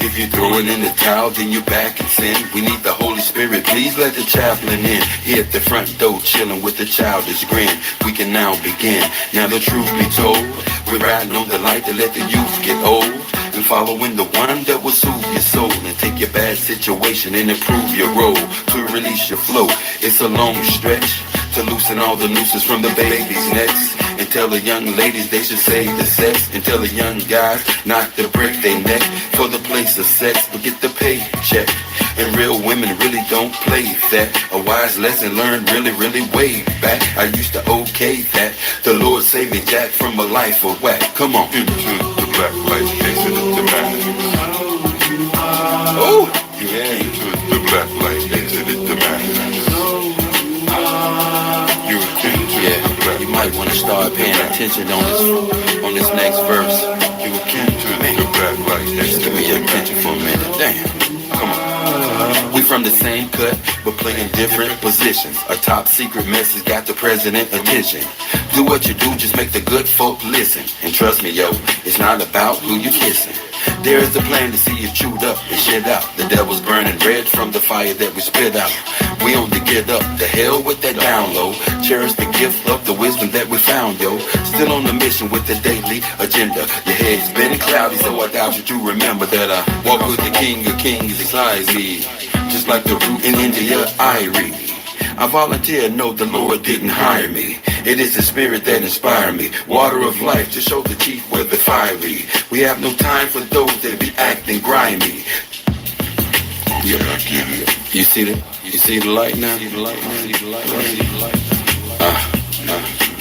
If you throw it in the towel, then you're back in sin. We need the Holy Spirit, please let the chaplain in. Here at the front door, chilling with a childish grin. We can now begin. Now the truth be told, we're riding on the light to let the youth get old. And following the one that will soothe your soul and take your bad situation and improve your role to release your flow. It's a long stretch to loosen all the nooses from the baby's necks. And tell the young ladies they should save the sex. And tell the young guys not to break their neck for the place of sex, but get the paycheck. And real women really don't play that. A wise lesson learned really, really way back. I used to okay that. The Lord saved me, Jack, from a life of whack. Come on. Into the black light, exodus to madness. Oh, Yeah, into the black light, exodus to madness. You're into the black you might want to start paying attention on this next verse. You were kin to the black light, Just give me your attention for a minute. Damn. Come on. We from the same cut, but playing different positions. A top secret message got the president attention. Do what you do, just make the good folk listen. And trust me, yo, it's not about who you kissing. There is a plan to see you chewed up and shit out. The devil's burning red from the fire that we spit out. We on to get up, the hell with that down low. Cherish the gift of the wisdom that we found, yo. Still on the mission with the daily agenda. Your head's been cloudy, so I doubt you to remember that I walk with the king of kings beside me. Just like the root in India, I read. I volunteer, no, the Lord didn't hire me. It is the spirit that inspired me. Water of life to show the chief where the fiery. We have no time for those that be acting grimy. You see the light now?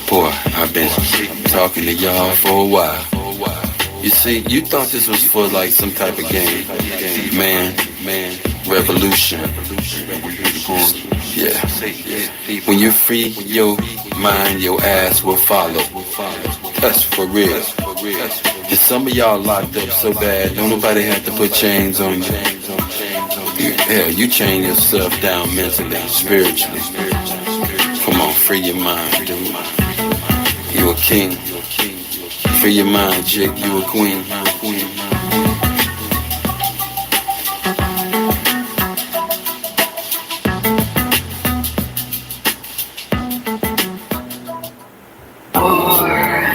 Boy, I've been talking to y'all for a while. You see, you thought this was for like some type of game. Man, revolution. Yeah. When you're free, your mind, your ass will follow. That's for real. And some of y'all locked up so bad, don't nobody have to put chains on you. Yeah, you chain yourself down mentally, spiritually. Come on, free your mind, dude. You a king. Free your mind, chick. You a queen.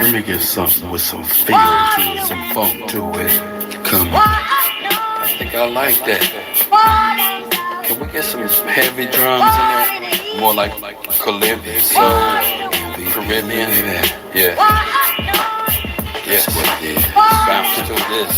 Let me get something with some feel to it, some funk to it. Come on. I think I like that. Can we get some heavy drums in there? More like Caribbean, Caribbean. Yeah. Yes, bounce to this.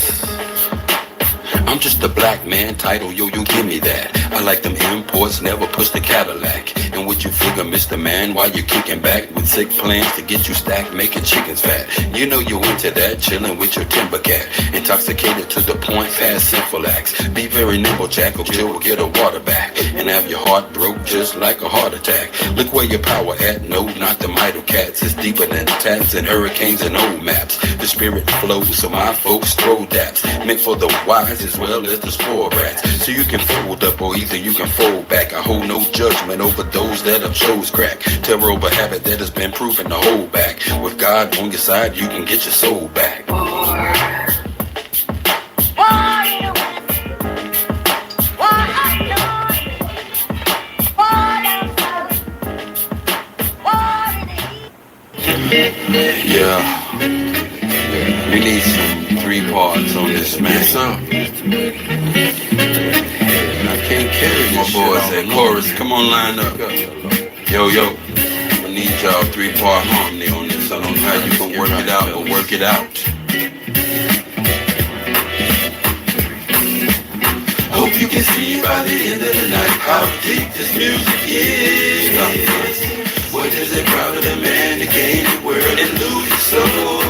I'm just a black man, title, yo, you give me that. I like them imports, never push the Cadillac. And what you figure, Mr. Man, while you kicking back with sick plans to get you stacked, making chickens fat. You know you into that, chilling with your timber cat. Intoxicated to the point, past sinful acts. Be very nimble, Jack, or Jill will get a water back. And have your heart broke just like a heart attack. Look where your power at, no, not the Midal cats. It's deeper than tats and hurricanes and old maps. The spirit flows, so my folks throw daps. Meant for the wise as well as the spoiled rats. So you can fold up or either you can fold back. I hold no judgment over those that have chose crack. Terror over habit that has been proven to hold back. With God on your side, you can get your soul back. Yeah. We need some 3 parts on this, man. Yes, sir. I can't carry my boys at chorus. Come on, line up. Yo, I need y'all 3-part harmony on this. I don't know how you can work it out, but work it out. Hope you can see by the end of the night how deep this music is. What is it proud of the man to gain the world and lose his soul?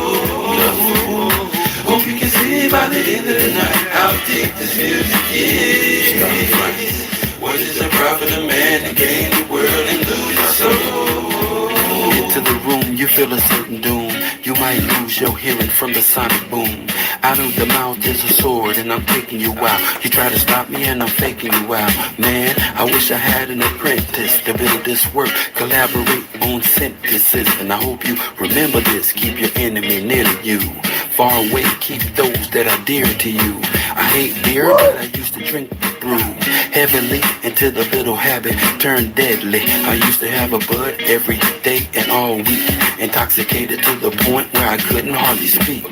Hope you can see by the end of the night how deep this music is. What is it proud of the man to gain the world and lose his soul? Into the room, you feel a certain doom. You might lose your hearing from the sonic boom. Out of the mouth is a sword and I'm taking you out. You try to stop me and I'm faking you out. Man, I wish I had an apprentice to build this work. Collaborate on synthesis. And I hope you remember this. Keep your enemy near to you. Far away, keep those that are dear to you. I hate beer, but I used to drink brew heavily until the little habit turned deadly. I used to have a bud every day and all week, intoxicated to the point where I couldn't hardly speak.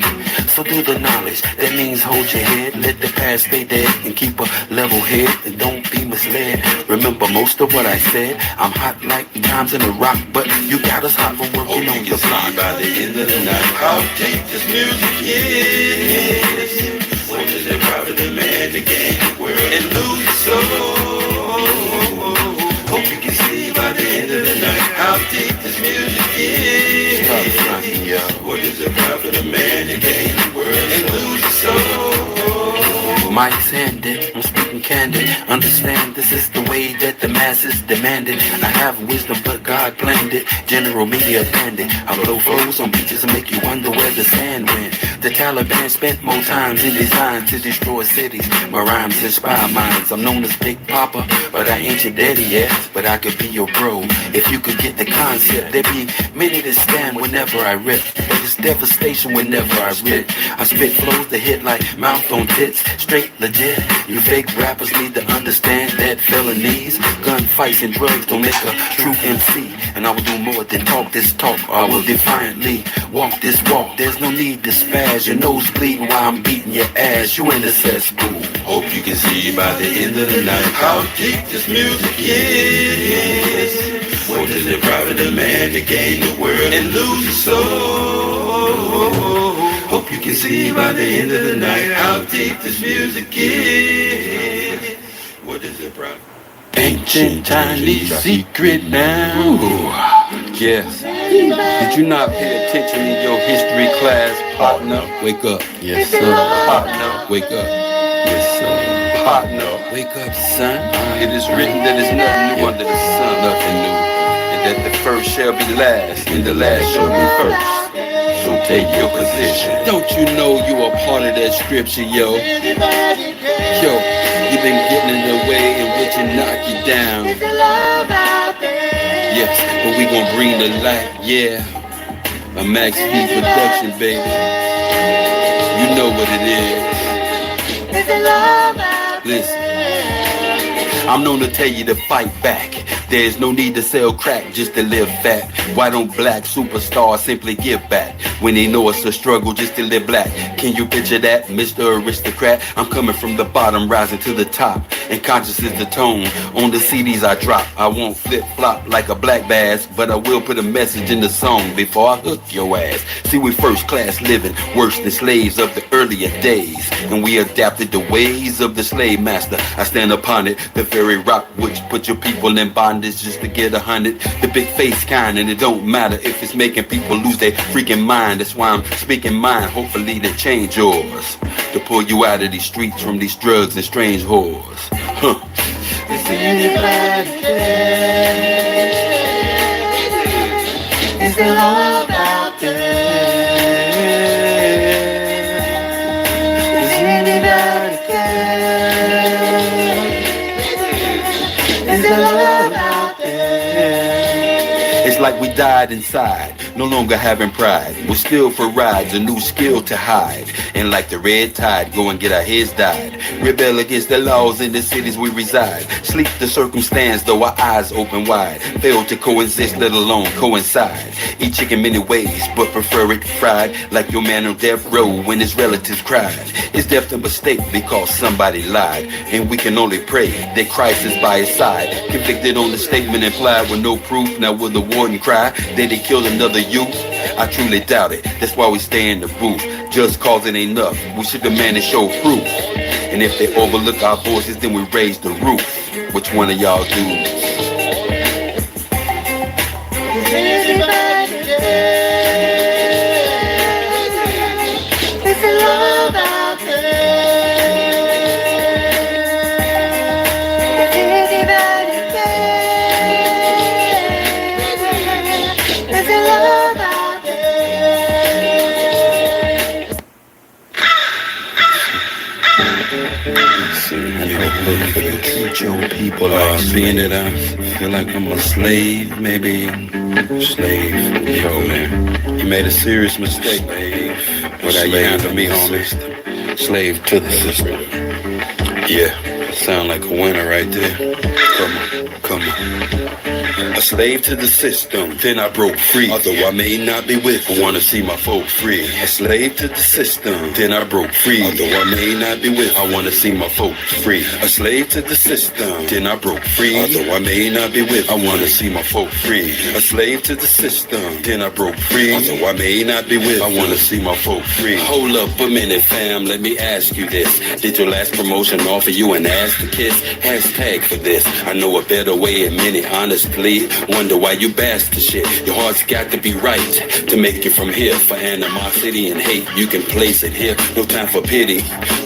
So do the knowledge, that means hold your head, let the past stay dead, and keep a level head, and don't be misled. Remember most of what I said, I'm hot like times in a rock, but you got us hot for working on the block. By the end of the night, how deep this music is. What is it private the man to gain the world and lose his soul? Hope you can see by the end of the night how deep this music is. What is it private the man to gain the world and lose his soul? Mike's handed, I'm speaking candid. Understand this is the way that the masses demand it. I have wisdom, but God planned it. General media bandit. I blow flows on beaches and make you wonder where the sand went. The Taliban spent more times in design to destroy cities. My rhymes inspire minds. I'm known as Big Papa, but I ain't your daddy yet. But I could be your bro if you could get the concept. There be many that stand whenever I rip, but it's devastation whenever I rip. I spit flows that hit like mouth on tits, straight legit. You fake rappers need to understand that felonies, gunfights and drugs don't make a true MC. And I will do more than talk this talk. I will defiantly walk this walk. There's no need to spaz. Your nose bleeding while I'm beating your ass. You in the cesspool. Hope you can see by the end of the night how deep this music is. What is it private a man to gain the world and lose his soul? Hope you can see by the end of the night how deep this music is. What is it private? Ancient Chinese secret now. Yes. Did you not pay attention in your history class, partner? Wake up. Yes, sir. Partner. Wake up. Yes, sir. Partner. Wake up, son. It is written that there's nothing new under the sun. Nothing new. And that the first shall be last, and the last shall be first. So take your position. Don't you know you are part of that scripture, yo? Yo, you've been getting in the way and which will knock you down. Yes, but we gon' bring the light, yeah. A Max P production, baby. You know what it is. Listen, I'm known to tell you to fight back. There's no need to sell crack just to live fat. Why don't black superstars simply give back when they know it's a struggle just to live black? Can you picture that, Mr. Aristocrat? I'm coming from the bottom, rising to the top, and conscious is the tone on the CDs I drop. I won't flip-flop like a black bass, but I will put a message in the song before I hook your ass. See, we first class living, worse than slaves of the earlier days, and we adapted the ways of the slave master. I stand upon it, the very rock which put your people in bondage just to get 100. The big face kind, and it don't matter if it's making people lose their freaking mind. That's why I'm speaking mine, hopefully to change yours, to pull you out of these streets from these drugs and strange whores. Huh. Is anybody there? Is there love out there? Is anybody there? Is there love out there? It's like we died inside, no longer having pride. We're still for rides, a new skill to hide. And like the red tide, go and get our heads dyed. Rebel against the laws in the cities we reside. Sleep the circumstance, though our eyes open wide. Fail to coexist, let alone coincide. Eat chicken many ways, but prefer it fried. Like your man on death row when his relatives cried. It's death a mistake because somebody lied. And we can only pray that Christ is by his side. Convicted on the statement implied with no proof. Now will the warden cry that he killed another youth? I truly doubt it, that's why we stay in the booth. Just cause it ain't enough, we should demand and show proof. And if they overlook our voices, then we raise the roof. Which one of y'all do? Is anybody there? Is there love out there? Is anybody there? Is there love out there? Treat your people like seeing that I feel like I'm a slave, maybe. Slave, yo man, you made a serious mistake, slave. But how you handle me, homie? Slave to the system. Yeah, sound like a winner right there. Come on, come on. A slave to the system, then I broke free. Although I may not be with, I wanna see my folk free. A slave to the system, then I broke free. Although I may not be with, I wanna see my folk free. A slave to the system, then I broke free. Although I may not be with, I wanna see my folk free. A slave to the system, then I broke free. Although I may not be with, I wanna see my folk free. Hold up a minute, fam, let me ask you this. Did your last promotion offer you an ass to kiss? Hashtag for this. I know a better way and many honestly wonder why you bastard shit. Your heart's got to be right to make it from here. For animosity and hate, you can place it here. No time for pity.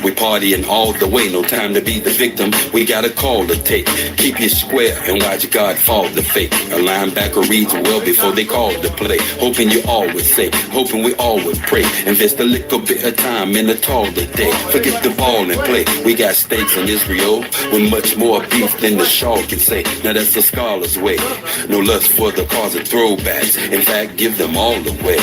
We partying all the way. No time to be the victim. We got a call to take. Keep you square and watch God fall the fake. A linebacker reads well before they call the play. Hoping you all would say, hoping we all would pray. Invest a little bit of time in a taller day. Forget the ball and play. We got stakes in Israel with much more beef than the Shaw can say. Now that's the scholar's way. No lust for the cause of throwbacks. In fact, give them all away.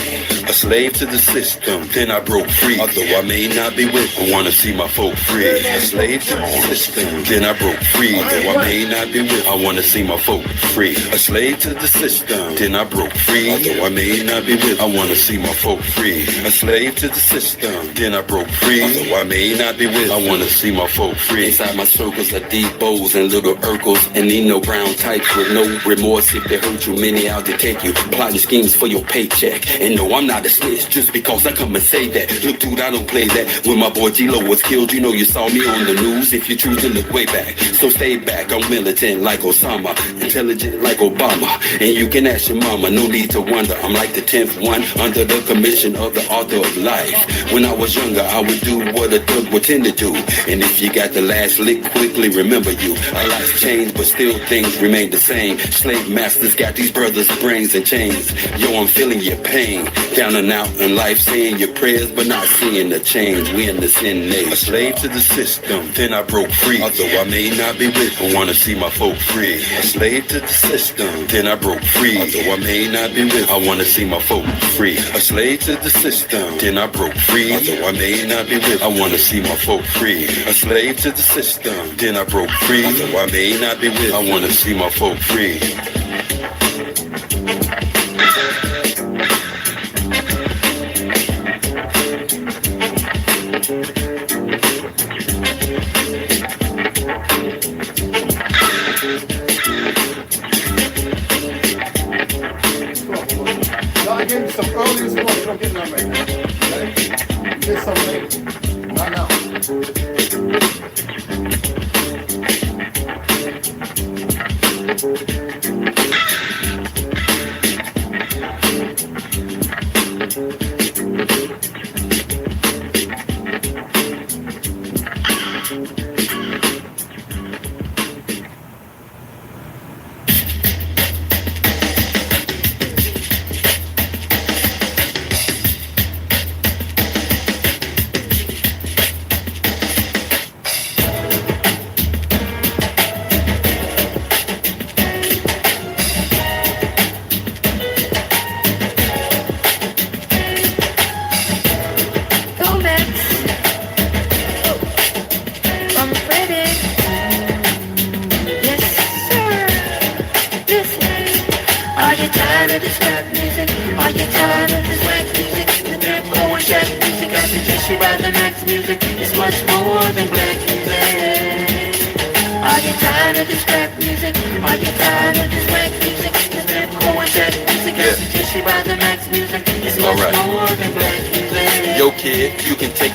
A slave to the system, then I broke free. Although I may not be with, I wanna see my folk free. A slave to the system, then I broke free. Though I may not be with, I wanna see my folk free. A slave to the system, then I broke free. Although I may not be with, I wanna see my folk free. A slave to the system, then I broke free. Although I may not be with, I wanna see my folk free. Inside my circles are deep bows and little Urkels and Nino Brown types with no remorse. If they hurt you, many out to take you. Plotting schemes for your paycheck. And no, I'm not a snitch just because I come and say that. Look, dude, I don't play that. When my boy G-Lo was killed, you know you saw me on the news. If you choose to look way back, so stay back. I'm militant like Osama, intelligent like Obama. And you can ask your mama, no need to wonder. I'm like the 10th one under the commission of the author of life. When I was younger, I would do what a thug would tend to do. And if you got the last lick, quickly remember you. A lot's changed, but still things remain the same. Slave masters got these brothers' brains and chains. Yo, I'm feeling your pain. Down and out in life, saying your prayers, but not seeing the change. We in the sin age. A slave to the system, then I broke free. Although I may not be with, I wanna see my folk free. A slave to the system, then I broke free. Although I may not be with, I wanna see my folk free. A slave to the system, then I broke free. Although I may not be with, I wanna see my folk free. A slave to the system, then I broke free. Although I may not be with, I wanna see my folk free. I gave you some early this morning. You don't get none right now. Okay? You get some later. Not now.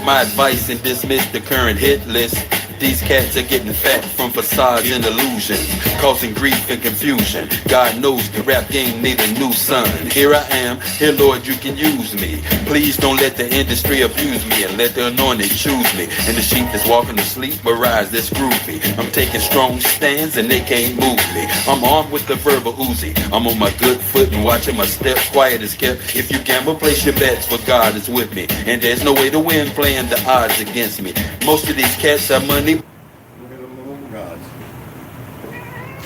My advice and dismiss the current hit list. These cats are getting fat from facades and illusions, causing grief and confusion. God knows the rap game need a new son. Here I am, here Lord you can use me. Please don't let the industry abuse me, and let the anointed choose me. And the sheep that's walking to sleep arise, that's groovy. I'm taking strong stands and they can't move me. I'm armed with the verbal Uzi. I'm on my good foot and watching my step, quiet as kept. If you gamble, place your bets, for God is with me. And there's no way to win playing the odds against me. Most of these cats have money.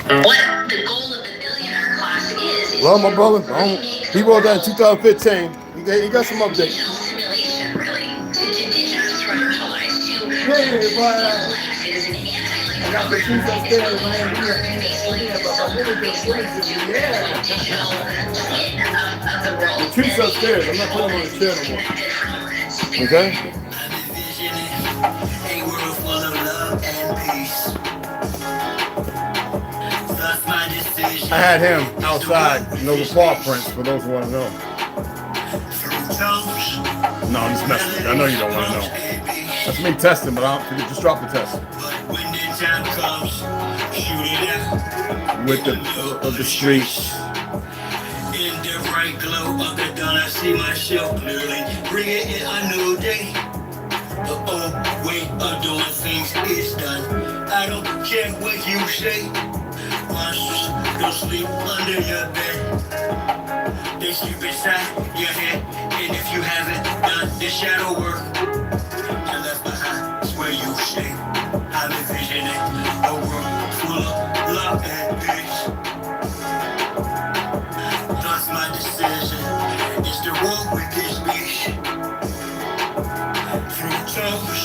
What the goal of the billionaire class is Well, my brother, he wrote that in 2015. He got some updates. simulation, really, to digitalize but It is an I got the truth upstairs, man. But my little bit crazy. Yeah. The truth's upstairs. I'm not putting them on the chair no more. Okay? A world full of love and peace. Thus my decision. I had him outside, the paw prints, for those who want to know. No, I'm just messing with you. I know you don't want to know. That's me testing, but I'll just drop the test. When the time comes, shoot it out. With the streets. In the bright glow of the dawn, I see myself clearly. Bring it in a new day. The old way of doing things is done. I don't care what you say. Monsters don't sleep under your bed. They sleep inside your head. And if you haven't done the shadow work, you're left behind. It's where you stay. I'm envisioning a world full of love and peace. Thus my decision is to walk with this beast. Through tones,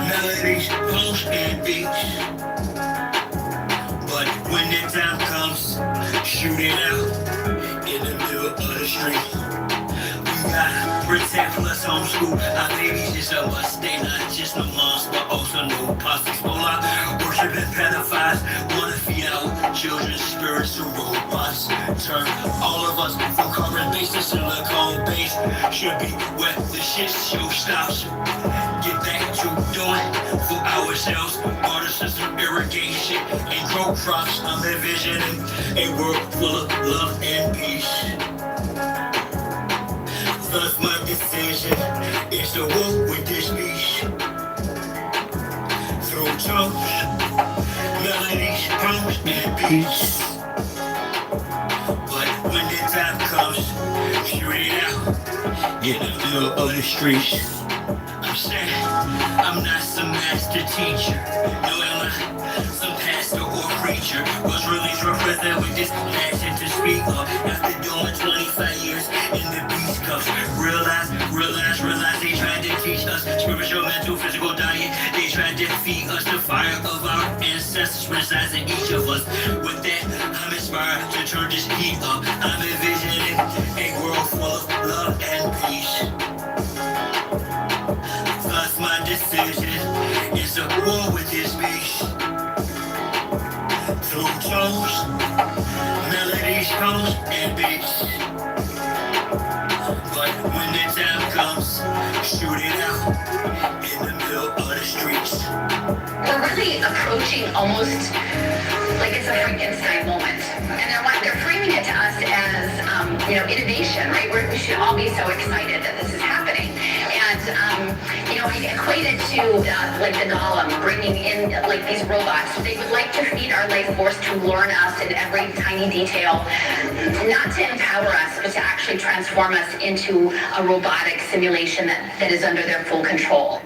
melodies, poems, and beats. But when the time comes, shoot it out in the middle of the street. We gotta protect plus homeschool. Our babies is a must. They not just no moms, but also no posses. Hola, worshiping pedophiles. Wanna feed our children's spirits to robots. Turn all of us from carbon-based to silicone-based. Should be where the shit show stops. Get back to doing for ourselves. Water system irrigation and grow crops. I'm envisioning a world full of love and peace. Thus my decision is to walk with this beast. Through tones, melodies, poems, and beats. But when the time comes, shoot it out in the middle of the streets. I'm saying I'm not some master teacher. No, am I some pastor or preacher? Was released represent with this passion to speak of. After doing 25 years in the beast cuffs. Realize they tried to teach us spiritual, mental, physical diet. They tried to feed us the fire of our ancestors resides in each of us. With that, I'm inspired to turn this heat up. I'm envisioning a world full of love and peace. Thus my decision is to war with this beast. Through tones, melodies, tones, and beats. But when the time comes, shoot it out in the middle of the streets. We're really approaching almost like it's a Frankenstein moment. And they're framing it to us as, innovation, right? We should all be so excited that this is happening. And, I equate it to like the Golem bringing in like these robots. They would like to feed our life force to learn us in every tiny detail, not to empower us, but to actually transform us into a robotic simulation that is under their full control.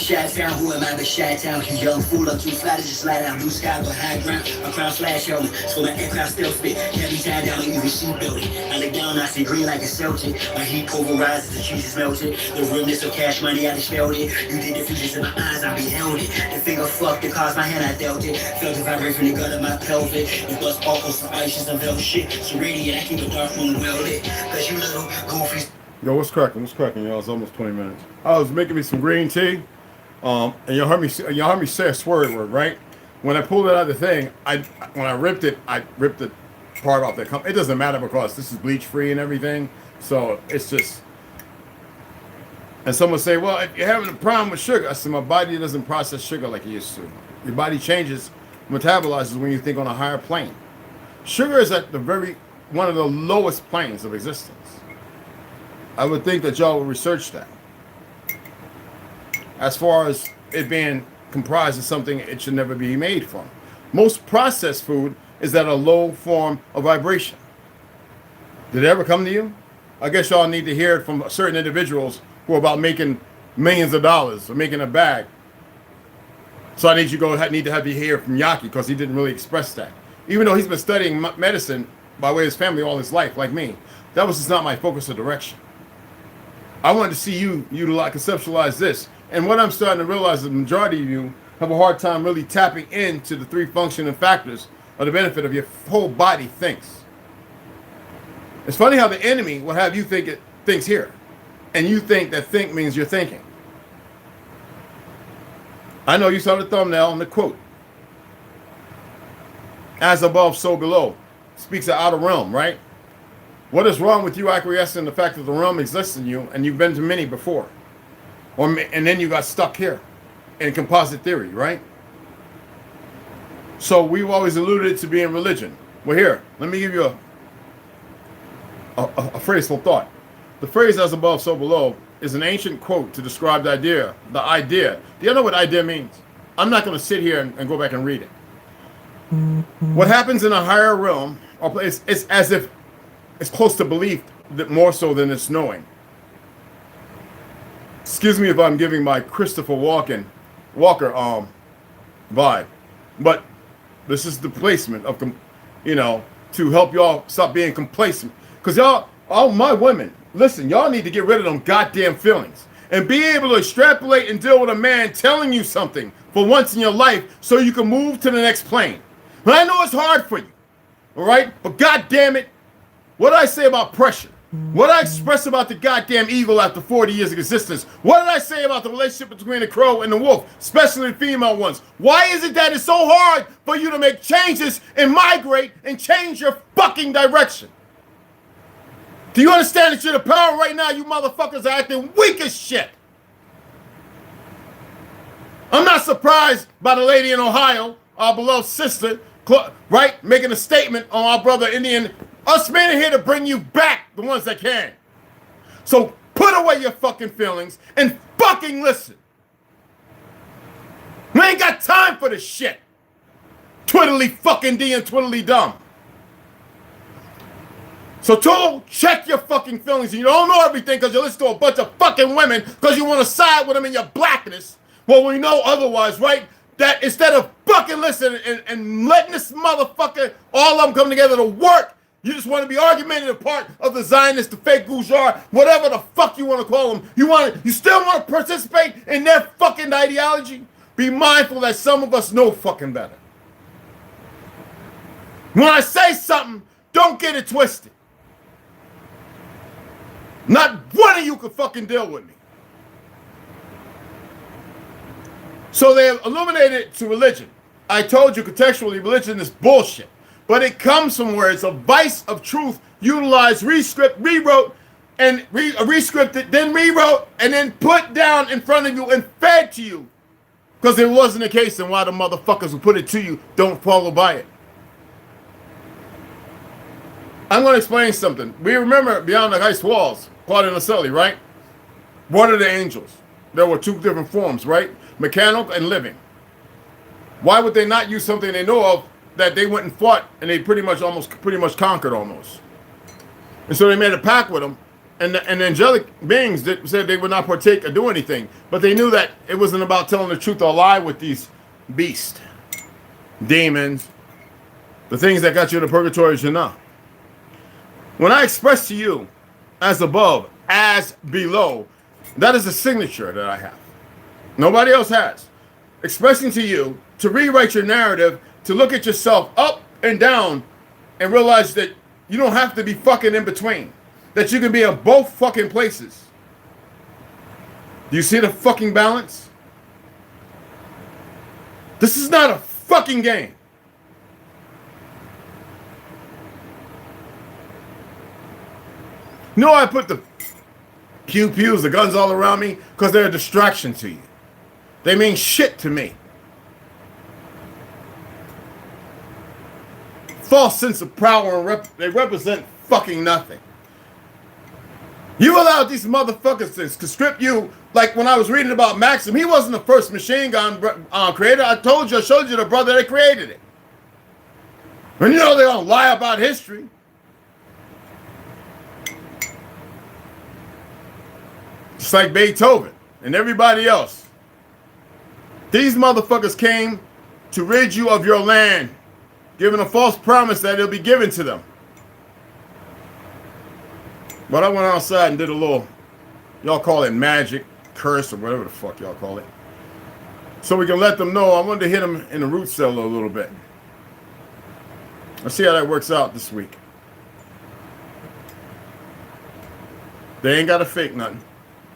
Chi-town, who am I but Chi-town? You young fool, I'm too fly to just slide out. Blue sky but high ground, a crown slash helmet. So my aircraft still spit, can't be tied down, even sheep building. I look down, I see green like a Celtic. My heat pulverizes, the cheese is melted. The realness of cash money, I just felt it. You did the fusions in my eyes, I beheld it. The finger fucked, the cause my hand, I dealt it. Felt the vibration from the gut of my pelvic. It bust off on some ice and some velvet shit. So radiant, I keep a dark room welded. Cause you little goofies. Yo, what's cracking, y'all? It's almost 20 minutes. I was making me some green tea. And y'all heard me say a swear word, right? When I pulled it out of the thing, when I ripped the part off that. It doesn't matter because this is bleach free and everything, so it's just. And someone say, well, if you're having a problem with sugar, I said my body doesn't process sugar like it used to. Your body changes, metabolizes when you think on a higher plane. Sugar is at one of the lowest planes of existence. I would think that y'all would research that. As far as it being comprised of something it should never be made from. Most processed food is at a low form of vibration. Did it ever come to you? I guess y'all need to hear it from certain individuals who are about making millions of dollars or making a bag. So I need you need to have you hear from Yaki because he didn't really express that. Even though he's been studying medicine by way of his family all his life, like me, that was just not my focus or direction. I wanted to see you conceptualize this. And what I'm starting to realize is the majority of you have a hard time really tapping into the three functioning factors of the benefit of your whole body thinks. It's funny how the enemy will have you think it thinks here. And you think that think means you're thinking. I know you saw the thumbnail and the quote. As above, so below. Speaks of outer realm, right? What is wrong with you acquiescing the fact that the realm exists in you and you've been to many before? And then you got stuck here in composite theory, right? So we've always alluded to being religion. Well, here, let me give you a phraseful thought. The phrase as above, so below is an ancient quote to describe the idea. The idea. Do you know what idea means? I'm not going to sit here and go back and read it. What happens in a higher realm, it's as if it's close to belief that more so than it's knowing. Excuse me if I'm giving my Christopher Walker vibe, but this is the placement of, to help y'all stop being complacent. Because y'all, all my women, listen, y'all need to get rid of them goddamn feelings and be able to extrapolate and deal with a man telling you something for once in your life so you can move to the next plane. And I know it's hard for you, all right? But goddamn it, what did I say about pressure? What did I express about the goddamn eagle after 40 years of existence? What did I say about the relationship between the crow and the wolf, especially the female ones? Why is it that it's so hard for you to make changes and migrate and change your fucking direction? Do you understand that you're the power right now? You motherfuckers are acting weak as shit. I'm not surprised by the lady in Ohio, our beloved sister, right, making a statement on our brother Indian. Us men are here to bring you back, the ones that can. So put away your fucking feelings and fucking listen. We ain't got time for this shit. Twiddly fucking D and twiddly dumb. So Tool, check your fucking feelings. You don't know everything because you listen to a bunch of fucking women because you want to side with them in your blackness. Well, we know otherwise, right? That instead of fucking listening and letting this motherfucker, all of them come together to work, you just want to be argumentative part of the Zionists, the fake Gujar, whatever the fuck you want to call them. You still want to participate in their fucking ideology? Be mindful that some of us know fucking better. When I say something, don't get it twisted. Not one of you could fucking deal with me. So they have illuminated it to religion. I told you contextually religion is bullshit. But it comes from where it's a vice of truth, utilized, rewrote, and rescripted, then rewrote, and then put down in front of you and fed to you. Because it wasn't the case, and why the motherfuckers who put it to you don't follow by it. I'm going to explain something. We remember Beyond the Ice Walls, Claudia Naselli, right? What are the angels? There were two different forms, right? Mechanical and living. Why would they not use something they know of that they went and fought and they pretty much conquered almost? And so they made a pact with them, and the angelic beings that said they would not partake or do anything, but they knew that it wasn't about telling the truth or lie with these beasts, demons, the things that got you to purgatory, Jannah. When I express to you, as above, as below, that is a signature that I have. Nobody else has. Expressing to you, to rewrite your narrative, to look at yourself up and down and realize that you don't have to be fucking in between. That you can be in both fucking places. Do you see the fucking balance? This is not a fucking game. You know I put the pew-pews, the guns all around me? Because they're a distraction to you. They mean shit to me. False sense of power, and they represent fucking nothing. You allowed these motherfuckers to conscript you, like when I was reading about Maxim, he wasn't the first machine gun creator. I showed you the brother that created it. And you know they're gonna lie about history. Just like Beethoven and everybody else. These motherfuckers came to rid you of your land, giving a false promise that it'll be given to them. But I went outside and did a little, y'all call it magic, curse, or whatever the fuck y'all call it. So we can let them know I wanted to hit them in the root cellar a little bit. Let's see how that works out this week. They ain't got to fake nothing.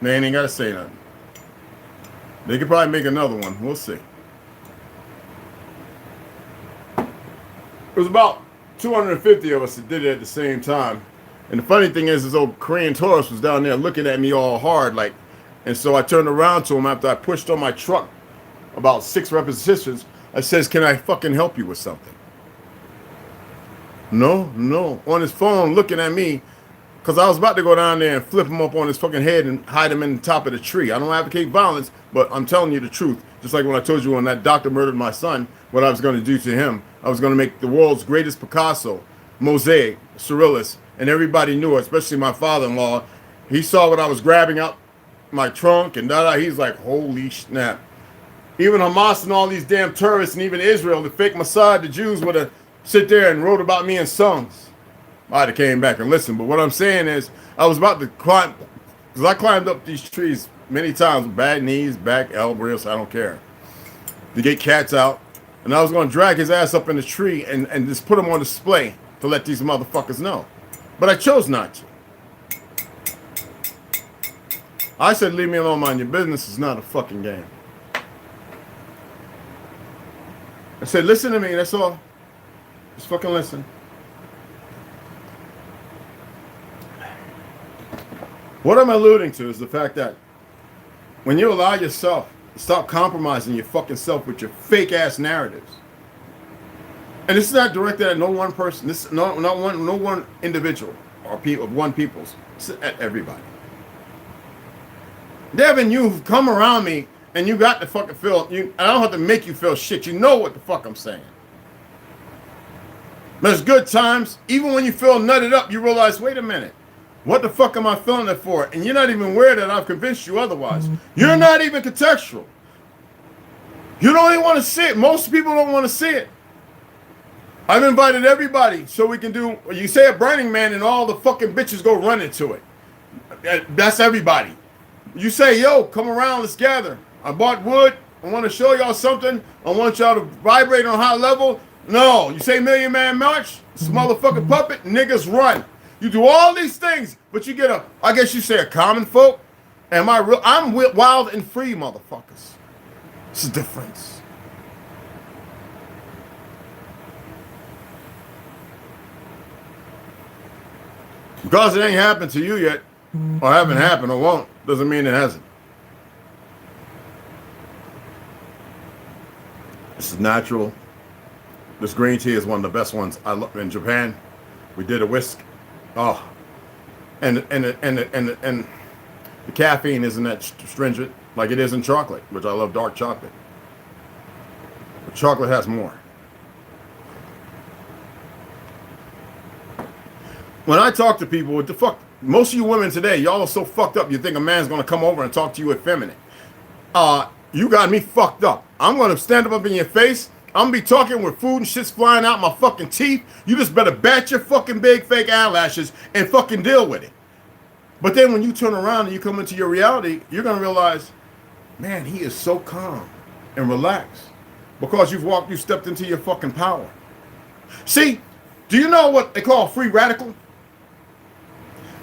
They ain't got to say nothing. They could probably make another one. We'll see. It was about 250 of us that did it at the same time. And the funny thing is, this old Korean tourist was down there looking at me all hard, like, and so I turned around to him after I pushed on my truck about 6 repetitions. I says, "Can I fucking help you with something?" No. On his phone, looking at me, because I was about to go down there and flip him up on his fucking head and hide him in the top of the tree. I don't advocate violence, but I'm telling you the truth. Just like when I told you when that doctor murdered my son, what I was going to do to him. I was going to make the world's greatest Picasso, mosaic, surrealist, and everybody knew it, especially my father-in-law. He saw what I was grabbing out my trunk and he's like, holy snap. Even Hamas and all these damn terrorists and even Israel, the fake Mossad, the Jews would have sit there and wrote about me in songs. I'd have came back and listened. But what I'm saying is I was about to climb, because I climbed up these trees many times with bad knees, back, elbows, I don't care, to get cats out. And I was going to drag his ass up in the tree and just put him on display to let these motherfuckers know. But I chose not to. I said, leave me alone, mind your business. It's not a fucking game. I said, listen to me, that's all. Just fucking listen. What I'm alluding to is the fact that when you allow yourself to stop compromising your fucking self with your fake ass narratives, and this is not directed at no one person, this no one individual or people, one people's, it's at everybody. Devin, you've come around me and you got to fucking feel, I don't have to make you feel shit. You know what the fuck I'm saying. There's good times, even when you feel nutted up, you realize, wait a minute, what the fuck am I feeling it for? And you're not even aware that I've convinced you otherwise. You're not even contextual. You don't even want to see it. Most people don't want to see it. I've invited everybody so we can do, you say a Burning Man and all the fucking bitches go run into it. That's everybody. You say, yo, come around, let's gather. I bought wood. I want to show y'all something. I want y'all to vibrate on a high level. No, you say Million Man March, this motherfucking puppet, niggas run. You do all these things, but you get a, I guess you say a common folk. Am I real? I'm wild and free, motherfuckers. It's a difference. Because it ain't happened to you yet, or haven't happened or won't, doesn't mean it hasn't. This is natural. This green tea is one of the best ones I love in Japan. We did a whisk. Oh, and the caffeine isn't that stringent like it is in chocolate, which I love dark chocolate. But chocolate has more. When I talk to people, what the fuck, most of you women today, y'all are so fucked up, you think a man's gonna come over and talk to you effeminate. You got me fucked up. I'm gonna stand up in your face. I'm gonna be talking with food and shit's flying out my fucking teeth. You just better bat your fucking big fake eyelashes and fucking deal with it. But then when you turn around and you come into your reality, you're gonna realize, man, he is so calm and relaxed because you stepped into your fucking power. See, do you know what they call free radical?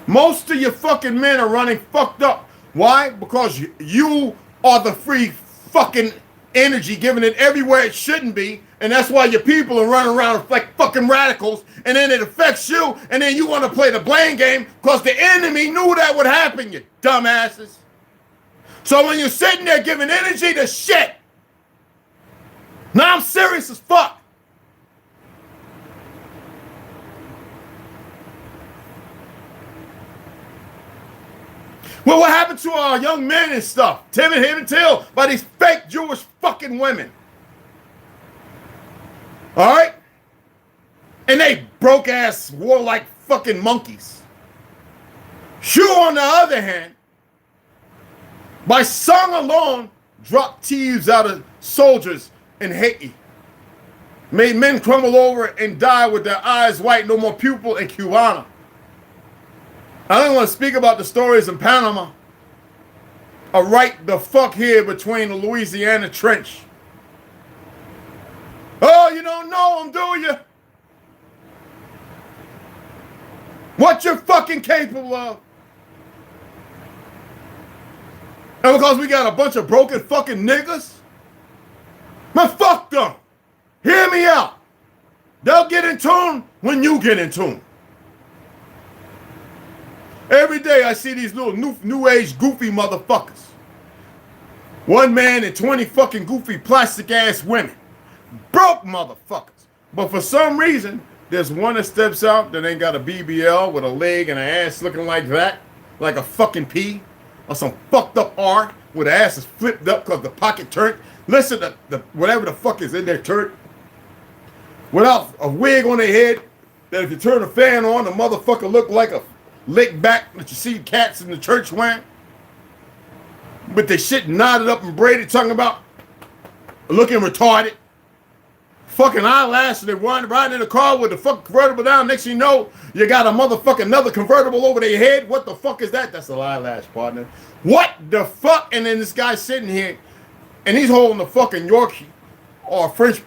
Most of your fucking men are running fucked up. Why? Because you are the free fucking energy, giving it everywhere it shouldn't be, and that's why your people are running around like fucking radicals, and then it affects you, and then you want to play the blame game because the enemy knew that would happen, you dumbasses. So when you're sitting there giving energy to shit, now I'm serious as fuck. Well, what happened to our young men and stuff? Tim and Till by these fake Jewish fucking women. All right? And they broke ass warlike fucking monkeys. You, on the other hand, By song alone, dropped thieves out of soldiers in Haiti. Made men crumble over and die with their eyes white, no more pupil in Cubana. I don't want to speak about the stories in Panama. Right the fuck here between the Louisiana Trench. Oh, you don't know them, do you? What you're fucking capable of. And because we got a bunch of broken fucking niggas? Man, fuck them. Hear me out. They'll get in tune when you get in tune. Every day I see these little new age goofy motherfuckers. One man and 20 fucking goofy plastic ass women. Broke motherfuckers. But for some reason, there's one that steps out that ain't got a BBL with a leg and an ass looking like that. Like a fucking P. Or some fucked up R with the ass is flipped up because the pocket turned. Listen to the whatever the fuck is in their turd. Without a wig on their head, that if you turn the fan on, the motherfucker look like a lick back that you see cats in the church wearing. With their shit knotted up and braided, talking about looking retarded. Fucking eyelashes, they riding in the car with the fucking convertible down. Next thing you know, you got a motherfucking another convertible over their head. What the fuck is that? That's an eyelash, partner. What the fuck? And then this guy's sitting here, and he's holding a fucking Yorkie or a French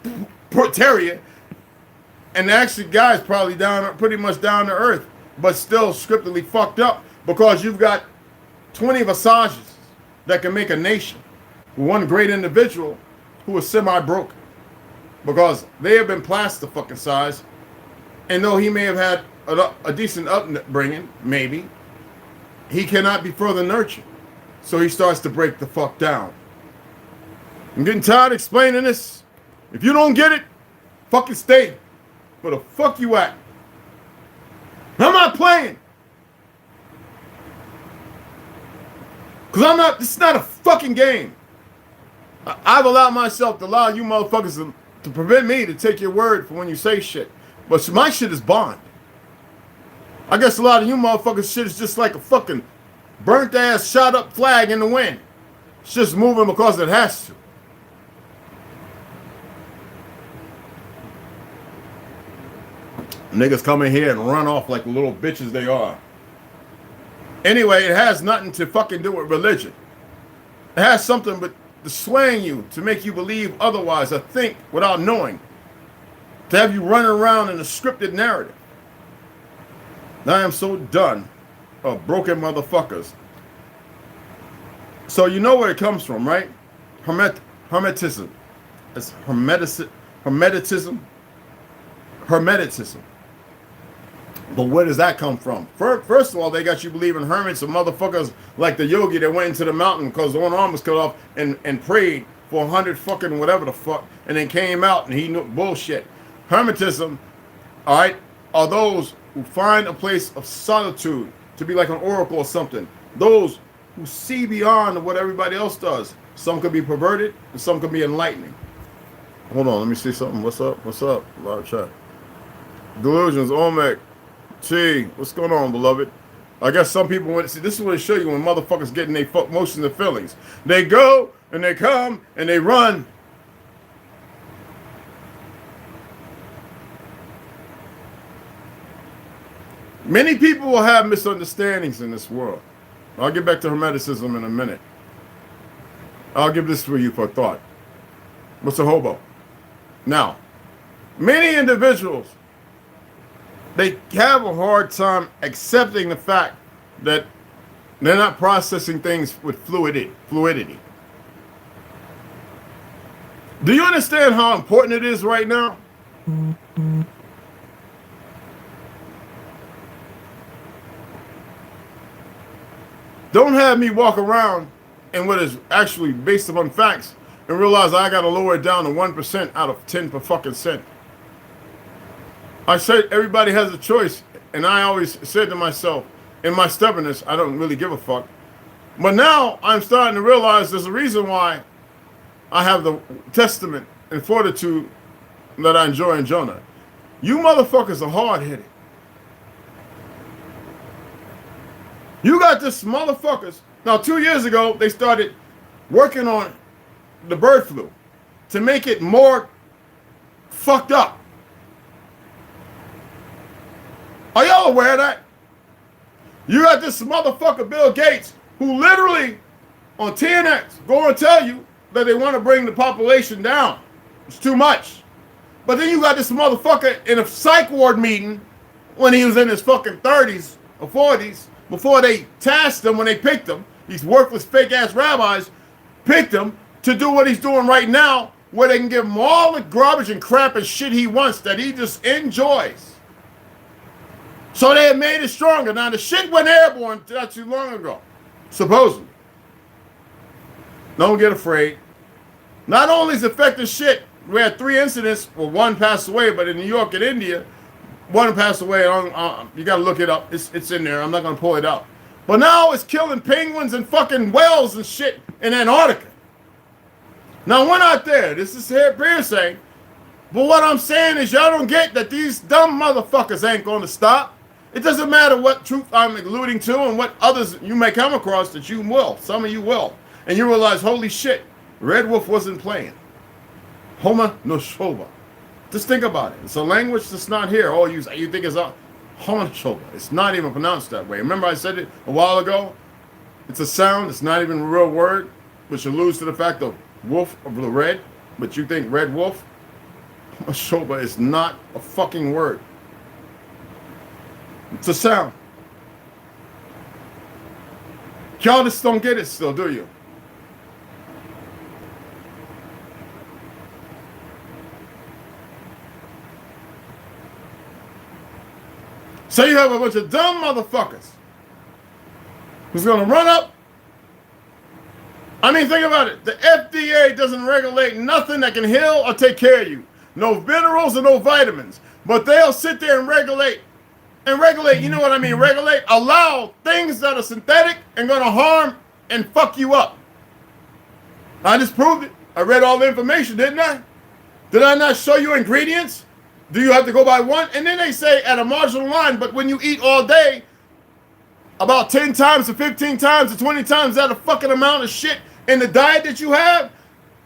Terrier. And actually, guy's probably pretty much down to earth, but still scriptedly fucked up because you've got 20 Visages that can make a nation. One great individual who is semi-broken because they have been plaster fucking size, and though he may have had a decent upbringing, maybe, he cannot be further nurtured. So he starts to break the fuck down. I'm getting tired of explaining this. If you don't get it, fucking stay. Where the fuck you at? I'm not playing. Because I'm not, this is not a fucking game. I've allowed myself to allow you motherfuckers to prevent me to take your word for when you say shit. But my shit is bond. I guess a lot of you motherfuckers shit is just like a fucking burnt ass shot up flag in the wind. It's just moving because it has to. Niggas come in here and run off like the little bitches they are. Anyway, it has nothing to fucking do with religion. It has something but to swaying you, to make you believe otherwise, or think without knowing. To have you running around in a scripted narrative. I am so done of broken motherfuckers. So you know where it comes from, right? Hermetism. It's Hermeticism. But where does that come from? First of all, they got you believing hermits or motherfuckers like the yogi that went into the mountain because one arm was cut off and prayed for 100 fucking whatever the fuck and then came out and he knew bullshit. Hermetism, all right, are those who find a place of solitude to be like an oracle or something. Those who see beyond what everybody else does. Some could be perverted and some could be enlightening. Hold on, let me see something. What's up? What's up? Live chat. Delusions, Olmec. T, what's going on, beloved? I guess some people want to see. This is what they show you when motherfuckers getting their emotions and feelings. They go and they come and they run. Many people will have misunderstandings in this world. I'll get back to Hermeticism in a minute. I'll give this for you for thought. What's a hobo? Now, many individuals, they have a hard time accepting the fact that they're not processing things with fluidity. Do you understand how important it is right now? Don't have me walk around in what is actually based upon facts and realize I got to lower it down to 1% out of 10 per fucking cent. I said everybody has a choice, and I always said to myself, in my stubbornness, I don't really give a fuck. But now I'm starting to realize there's a reason why I have the testament and fortitude that I enjoy in Jonah. You motherfuckers are hard-headed. You got this motherfuckers. Now, 2 years ago, they started working on the bird flu to make it more fucked up. Are y'all aware of that? You got this motherfucker Bill Gates who literally on TNX go and tell you that they want to bring the population down. It's too much. But then you got this motherfucker in a psych ward meeting when he was in his fucking 30s or 40s before they tasked him when they picked him. These worthless fake ass rabbis picked him to do what he's doing right now, where they can give him all the garbage and crap and shit he wants that he just enjoys. So they have made it stronger. Now the shit went airborne not too long ago, supposedly. Don't get afraid. Not only is affecting shit, we had 3 incidents where one passed away, but in New York and India, one passed away. You gotta look it up. It's in there. I'm not gonna pull it out. But now it's killing penguins and fucking whales and shit in Antarctica. Now we're not there. This is hearsay. But what I'm saying is y'all don't get that these dumb motherfuckers ain't gonna stop. It doesn't matter what truth I'm alluding to and what others you may come across that you will. Some of you will. And you realize, holy shit, Red Wolf wasn't playing. Homa no shoba. Just think about it. It's a language that's not here. Oh, you think it's Homa no shoba. It's not even pronounced that way. Remember I said it a while ago? It's a sound. It's not even a real word, which alludes to the fact of wolf of the red. But you think red wolf? Homa shoba is not a fucking word. It's a sound. Y'all just don't get it still, do you? So you have a bunch of dumb motherfuckers who's going to run up. I mean, think about it. The FDA doesn't regulate nothing that can heal or take care of you. No minerals or no vitamins. But they'll sit there and regulate. And regulate, you know what I mean? Regulate, allow things that are synthetic and going to harm and fuck you up. I just proved it. I read all the information, didn't I? Did I not show you ingredients? Do you have to go by one? And then they say at a marginal line, but when you eat all day, about 10 times to 15 times to 20 times that a fucking amount of shit in the diet that you have,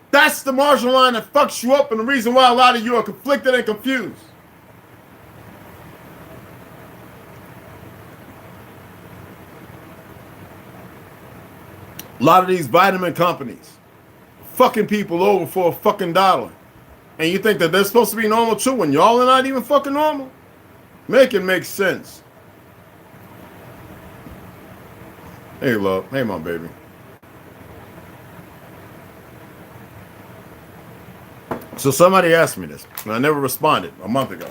that's the marginal line that fucks you up and the reason why a lot of you are conflicted and confused. A lot of these vitamin companies fucking people over for a fucking dollar. And you think that they're supposed to be normal too when y'all are not even fucking normal? Make it make sense. Hey, love. Hey, my baby. So somebody asked me this, and I never responded a month ago.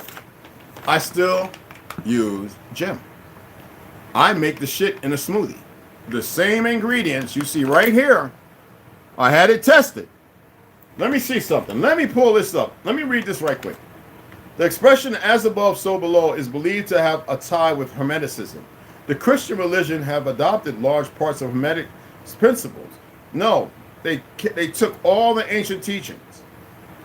I still use Gem. I make the shit in a smoothie. The same ingredients you see right here. I had it tested. Let me see something. Let me pull this up. Let me read this right quick. The expression as above, so below is believed to have a tie with Hermeticism. The Christian religion have adopted large parts of Hermetic principles. No, they took all the ancient teachings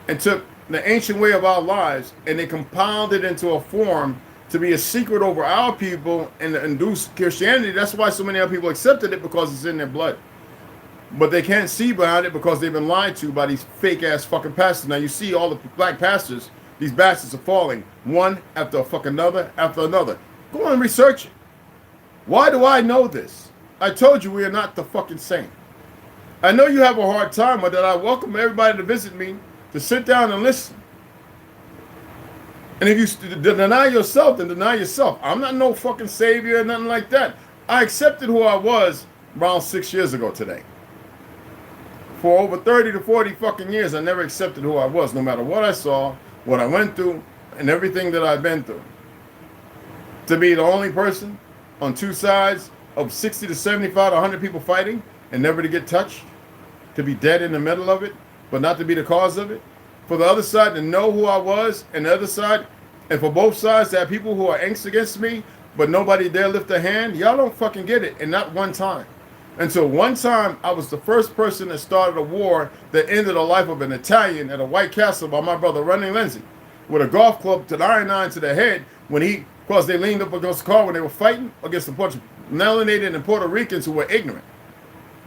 and took the ancient way of our lives and they compounded into a form to be a secret over our people and to induce Christianity. That's why so many other people accepted it, because it's in their blood. But they can't see behind it because they've been lied to by these fake ass fucking pastors. Now you see all the black pastors, these bastards are falling one after a fucking another after another. Go and research it. Why do I know this? I told you we are not the fucking same. I know you have a hard time with that. I welcome everybody to visit me, to sit down and listen. And if you deny yourself, then deny yourself. I'm not no fucking savior or nothing like that. I accepted who I was around 6 years ago today. For over 30 to 40 fucking years, I never accepted who I was, no matter what I saw, what I went through, and everything that I've been through. To be the only person on two sides of 60 to 75 to 100 people fighting and never to get touched, to be dead in the middle of it, but not to be the cause of it. For the other side to know who I was, and the other side, and for both sides to have people who are angst against me, but nobody dare lift a hand, y'all don't fucking get it, and not one time. Until one time, I was the first person that started a war that ended the life of an Italian at a White Castle by my brother Running Lindsay, with a golf club to the iron to the head when because they leaned up against the car when they were fighting against a bunch of melanated and Puerto Ricans who were ignorant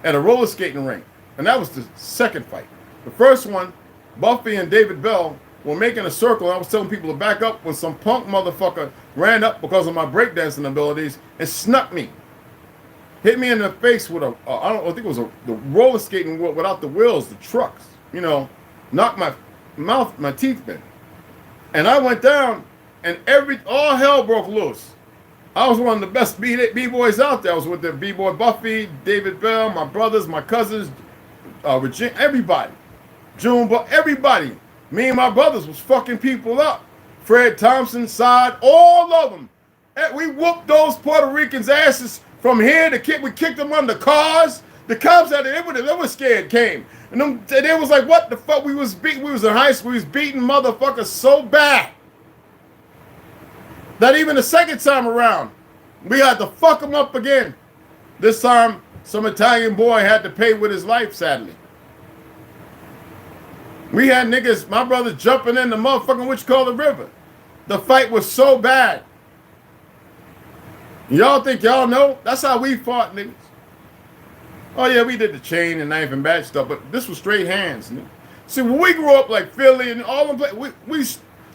at a roller skating rink. And that was the second fight. The first one, Buffy and David Bell were making a circle. I was telling people to back up when some punk motherfucker ran up because of my breakdancing abilities and snuck me. Hit me in the face with I think it was the roller skating without the wheels, the trucks. You know, knocked my teeth in. And I went down and all hell broke loose. I was one of the best B-boys out there. I was with the B-boy Buffy, David Bell, my brothers, my cousins, Virginia, everybody. June, but everybody. Me and my brothers was fucking people up. Fred Thompson, Side, all of them. And we whooped those Puerto Ricans' asses from here to kick. We kicked them under cars. The cops had it. They were scared. Came and they was like, "What the fuck?" We was in high school. We was beating motherfuckers so bad that even the second time around, we had to fuck them up again. This time, some Italian boy had to pay with his life. Sadly. We had niggas, my brother jumping in the motherfucking what you call the river. The fight was so bad. Y'all think y'all know? That's how we fought, niggas. Oh yeah, we did the chain and knife and badge stuff, but this was straight hands. Nigga. See, when we grew up like Philly and all them,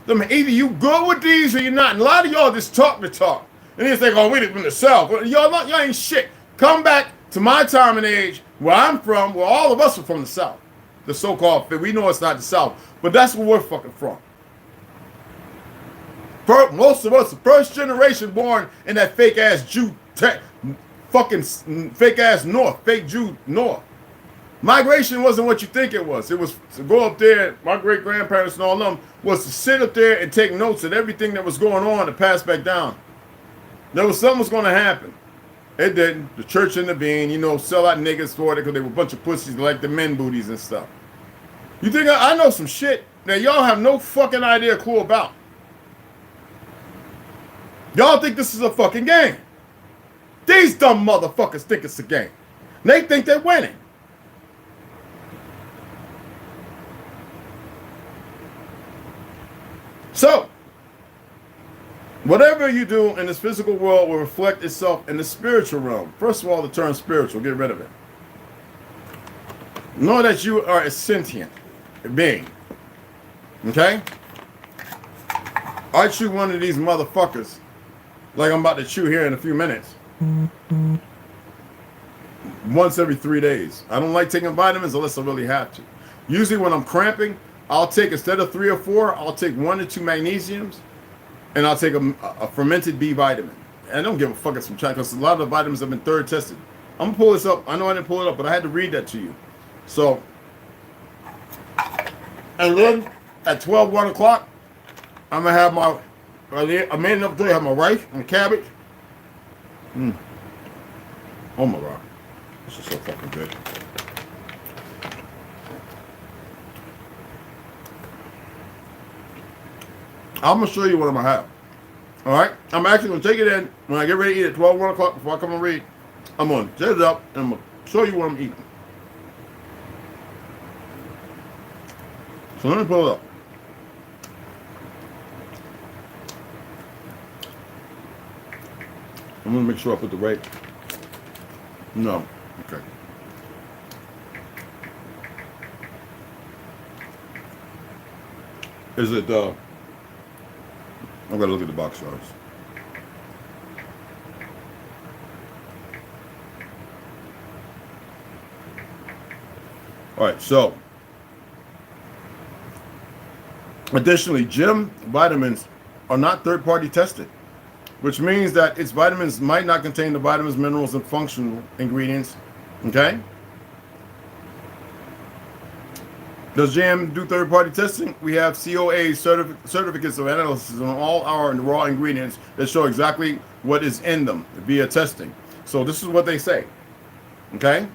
either you good with these or you're not. And a lot of y'all just talk the talk. And they think, oh, we from the South. Well, y'all ain't shit. Come back to my time and age where I'm from, where all of us are from the South. The so-called, we know it's not the South, but that's where we're fucking from. Most of us, the first generation born in that fake-ass Jew, fucking fake-ass North, fake Jew North. Migration wasn't what you think it was. It was to go up there, my great-grandparents and all of them, was to sit up there and take notes of everything that was going on to pass back down. There was something was going to happen. It didn't. The church intervened, sell out niggas for it because they were a bunch of pussies like the men booties and stuff. You think I know some shit that y'all have no fucking idea, clue about. Y'all think this is a fucking game. These dumb motherfuckers think it's a game. They think they're winning. So, whatever you do in this physical world will reflect itself in the spiritual realm. First of all, the term spiritual, get rid of it. Know that you are a sentient being. Okay? I chew one of these motherfuckers like I'm about to chew here in a few minutes. Once every 3 days. I don't like taking vitamins unless I really have to. Usually when I'm cramping, I'll take, instead of 3 or 4, I'll take 1 or 2 magnesiums. And I'll take a fermented B vitamin. I don't give a fuck if some China, because a lot of the vitamins have been third tested. I'm going to pull this up. I know I didn't pull it up, but I had to read that to you. So, and then at 1 o'clock, I'm going to have my, I made enough today, I have my rice and cabbage. Oh my God. This is so fucking good. I'm going to show you what I'm going to have. All right? I'm actually going to take it in when I get ready to eat at 1 o'clock before I come and read. I'm going to set it up and I'm going to show you what I'm eating. So let me pull it up. I'm going to make sure I put the right. No. Okay. Is it, I've got to look at the box first. All right, so additionally, gym vitamins are not third-party tested, which means that its vitamins might not contain the vitamins, minerals, and functional ingredients. Okay? Does JM do third-party testing? We have COA certificates of analysis on all our raw ingredients that show exactly what is in them via testing. So this is what they say. Okay?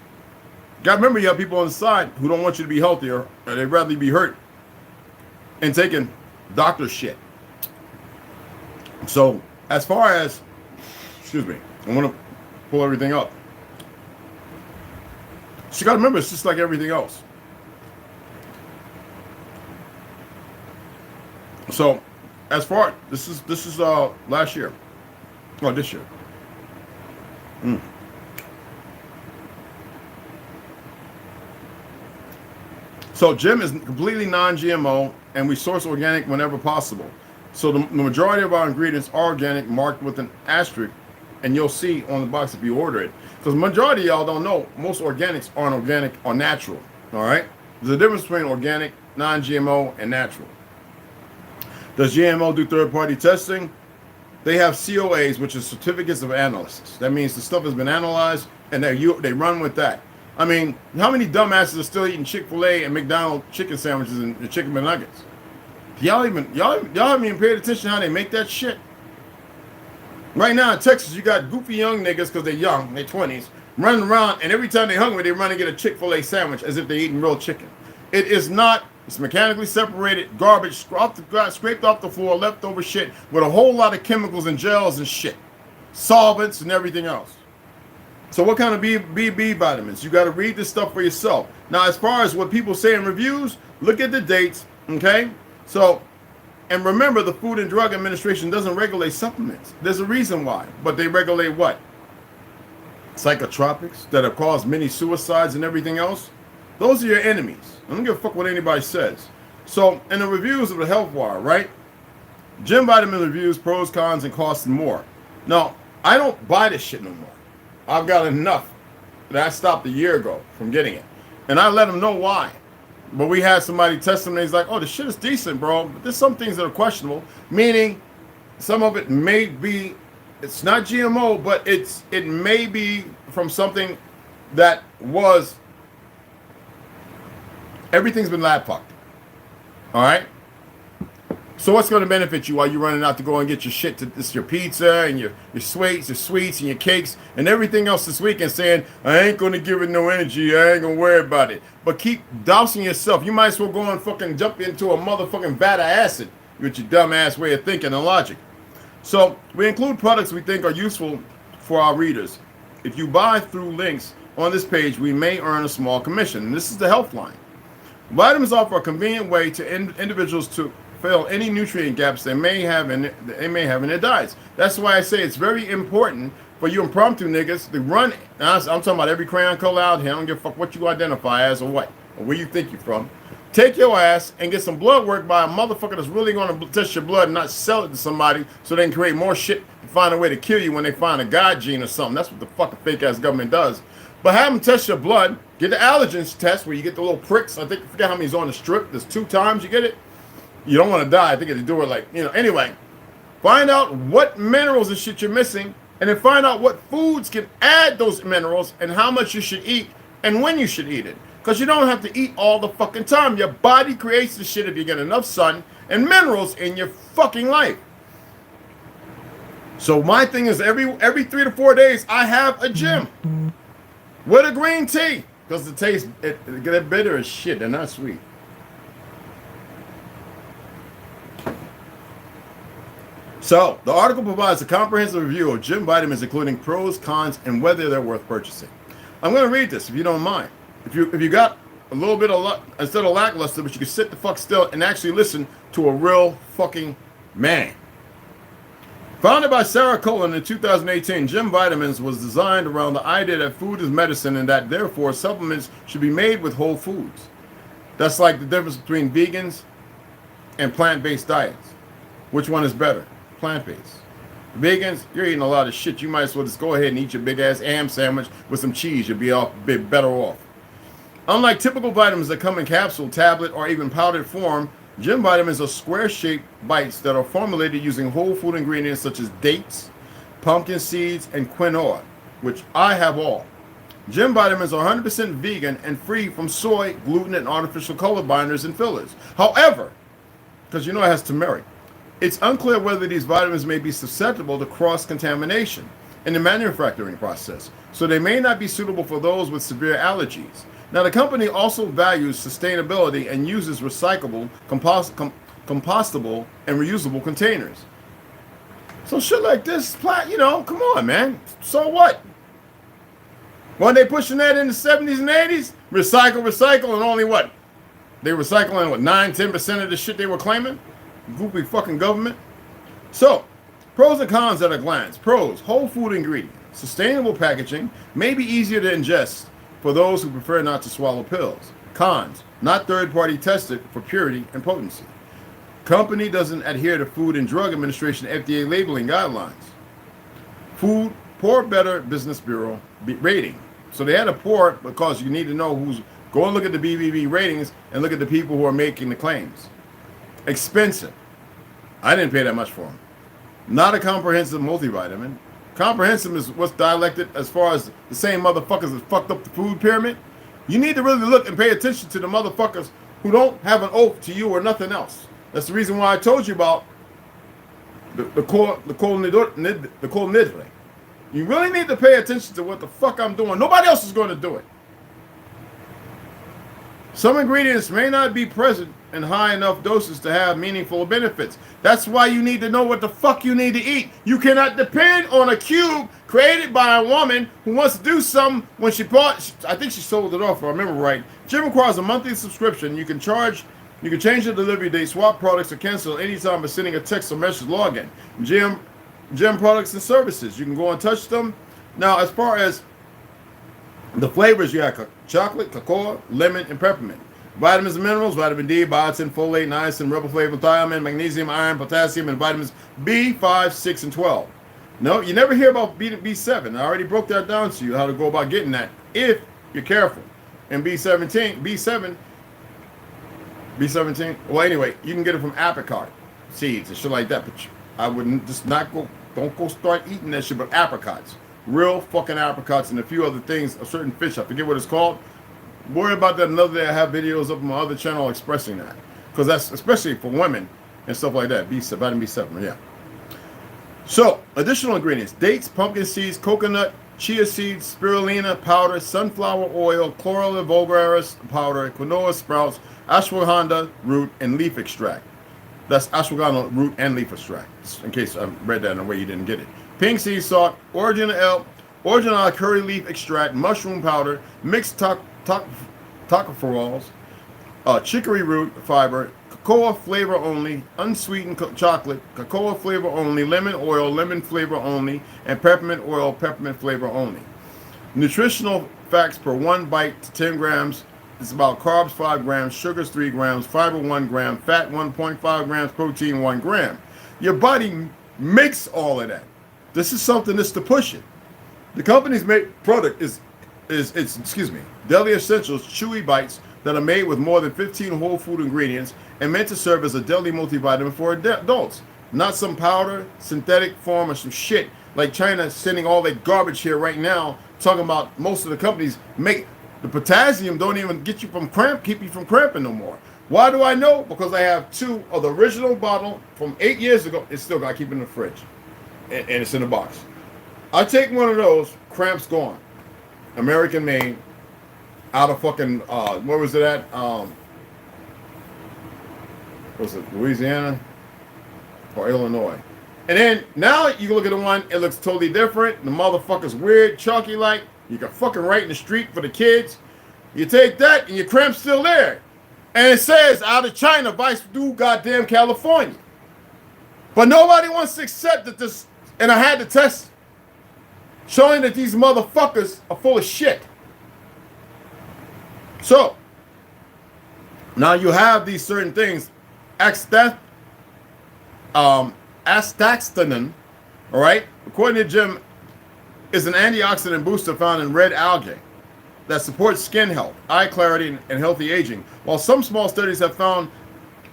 Got to remember, you have people on the side who don't want you to be healthier, or they'd rather be hurt and taking doctor shit. So as far as, excuse me, I want to pull everything up. So you got to remember, it's just like everything else. So, as far this is last year, or this year. Mm. So Jim is completely non-GMO, and we source organic whenever possible. So the majority of our ingredients are organic, marked with an asterisk, and you'll see on the box if you order it. Because the majority of y'all don't know, most organics aren't organic or natural. All right? There's a difference between organic, non-GMO, and natural. Does GMO do third-party testing? They have COAs, which is certificates of analysis. That means the stuff has been analyzed, and they run with that. I mean, how many dumbasses are still eating Chick-fil-A and McDonald's chicken sandwiches and chicken McNuggets? Y'all haven't even paid attention to how they make that shit. Right now in Texas, you got goofy young niggas, because they're young, they're 20s, running around, and every time they're hungry, they run and get a Chick-fil-A sandwich as if they're eating real chicken. It is not. It's mechanically separated garbage, scraped off the floor, leftover shit with a whole lot of chemicals and gels and shit, solvents and everything else. So what kind of B vitamins? You got to read this stuff for yourself. Now, as far as what people say in reviews, look at the dates, okay? So, and remember, the Food and Drug Administration doesn't regulate supplements. There's a reason why, but they regulate what? Psychotropics that have caused many suicides and everything else. Those are your enemies. I don't give a fuck what anybody says. So, in the reviews of the Health Wire, right? Gym vitamin reviews, pros, cons, and costs and more. Now, I don't buy this shit no more. I've got enough that I stopped a year ago from getting it. And I let them know why. But we had somebody test them and he's like, oh, the shit is decent, bro. But there's some things that are questionable. Meaning, some of it may be, it's not GMO, but it may be from something that was, everything's been lab fucked. All right? So what's going to benefit you while you're running out to go and get your shit, this your pizza and your sweets and your cakes and everything else this weekend saying, I ain't going to give it no energy, I ain't going to worry about it. But keep dousing yourself. You might as well go and fucking jump into a motherfucking vat of acid with your dumb ass way of thinking and logic. So we include products we think are useful for our readers. If you buy through links on this page, we may earn a small commission. And this is the Health Line. Vitamins offer a convenient way to individuals to fill any nutrient gaps they may have in their diets. That's why I say it's very important for you impromptu niggas to run. I'm talking about every crayon color out here. I don't give a fuck what you identify as or what, or where you think you're from. Take your ass and get some blood work by a motherfucker that's really going to test your blood and not sell it to somebody so they can create more shit and find a way to kill you when they find a God gene or something. That's what the fucking fake ass government does. But have them test your blood. Get the allergens test where you get the little pricks. I forget how many's on the strip. There's 2 times you get it. You don't want to die. I think they do it like, anyway. Find out what minerals and shit you're missing, and then find out what foods can add those minerals and how much you should eat and when you should eat it. Because you don't have to eat all the fucking time. Your body creates the shit if you get enough sun and minerals in your fucking life. So my thing is every 3 to 4 days, I have a gym with a green tea. Because the taste, it get bitter as shit and not sweet. So, the article provides a comprehensive review of gym vitamins, including pros, cons, and whether they're worth purchasing. I'm going to read this, if you don't mind. If you got a little bit of luck, instead of lackluster, but you can sit the fuck still and actually listen to a real fucking man. Founded by Sarah Cullen in 2018, Gym Vitamins was designed around the idea that food is medicine and that, therefore, supplements should be made with whole foods. That's like the difference between vegans and plant-based diets. Which one is better? Plant-based. Vegans, you're eating a lot of shit. You might as well just go ahead and eat your big-ass ham sandwich with some cheese. You'll be better off. Unlike typical vitamins that come in capsule, tablet, or even powdered form, Gym Vitamins are square-shaped bites that are formulated using whole food ingredients such as dates, pumpkin seeds, and quinoa, which I have all. Gym Vitamins are 100% vegan and free from soy, gluten, and artificial color binders and fillers. However, because it has turmeric, it's unclear whether these vitamins may be susceptible to cross-contamination in the manufacturing process, so they may not be suitable for those with severe allergies. Now, the company also values sustainability and uses recyclable, compostable, and reusable containers. So shit like this, come on, man. So what? When they pushing that in the 70s and 80s, recycle, and only what? They recycling, 9-10% of the shit they were claiming? Goofy fucking government. So, pros and cons at a glance. Pros, whole food ingredients. Sustainable packaging may be easier to ingest for those who prefer not to swallow pills. Cons, not third-party tested for purity and potency. Company doesn't adhere to Food and Drug Administration FDA labeling guidelines. Poor Better Business Bureau rating. So they had a poor because you need to know who's. Go and look at the BBB ratings and look at the people who are making the claims. Expensive. I didn't pay that much for them. Not a comprehensive multivitamin. Comprehensive is what's dialected as far as the same motherfuckers that fucked up the food pyramid. You need to really look and pay attention to the motherfuckers who don't have an oath to you or nothing else. That's the reason why I told you about the Kol Nidre. You really need to pay attention to what the fuck I'm doing. Nobody else is going to do it. Some ingredients may not be present in high enough doses to have meaningful benefits. That's why you need to know what the fuck you need to eat. You cannot depend on a cube created by a woman who wants to do something when she bought. I think she sold it off, if I remember right. Jim requires a monthly subscription. You can change the delivery date, swap products, or cancel anytime by sending a text or message login. Jim products and services. You can go and touch them. Now, as far as the flavors, you have chocolate, cocoa, lemon, and peppermint. Vitamins and minerals, vitamin D, biotin, folate, niacin, riboflavin, thiamine, magnesium, iron, potassium, and vitamins B5, 6, and 12. No, you never hear about B7. I already broke that down to you, how to go about getting that, if you're careful. And B17, well, anyway, you can get it from apricot seeds and shit like that, but I wouldn't just don't go start eating that shit, but apricots. Real fucking apricots and a few other things, a certain fish, I forget what it's called. Worry about that another day. I have videos up on my other channel expressing that. Because that's especially for women and stuff like that. Vitamin B7, yeah. So, additional ingredients. Dates, pumpkin seeds, coconut, chia seeds, spirulina powder, sunflower oil, chloral vulgaris powder, quinoa sprouts, ashwagandha root, and leaf extract. That's ashwagandha root and leaf extract. In case I read that in a way you didn't get it. Pink sea salt, original curry leaf extract, mushroom powder, mixed tocopherols, chicory root fiber, cocoa flavor only, unsweetened chocolate, cocoa flavor only, lemon oil, lemon flavor only, and peppermint oil, peppermint flavor only. Nutritional facts per 1 bite to 10 grams. It's about carbs 5 grams, sugars 3 grams, fiber 1 gram, fat 1.5 grams, protein 1 gram. Your body makes all of that. This is something that's to push it. The company's product is Deli Essentials Chewy Bites that are made with more than 15 whole food ingredients and meant to serve as a deli multivitamin for adults. Not some powder, synthetic form or some shit like China sending all that garbage here right now, talking about most of the companies make the potassium don't even get you from keep you from cramping no more. Why do I know? Because I have 2 of the original bottle from 8 years ago. It's still got to keep it in the fridge. And it's in the box. I take one of those, cramps gone. American made, out of fucking, where was it at? Was it Louisiana or Illinois? And then, now you look at the one, it looks totally different. The motherfucker's weird, chalky like. You can fucking write in the street for the kids. You take that and your cramp's still there. And it says, out of China, vice due goddamn California. But nobody wants to accept that this, and I had to test, showing that these motherfuckers are full of shit. So, now you have these certain things. Astaxanthin, all right, according to Jim, is an antioxidant booster found in red algae that supports skin health, eye clarity, and healthy aging. While some small studies have found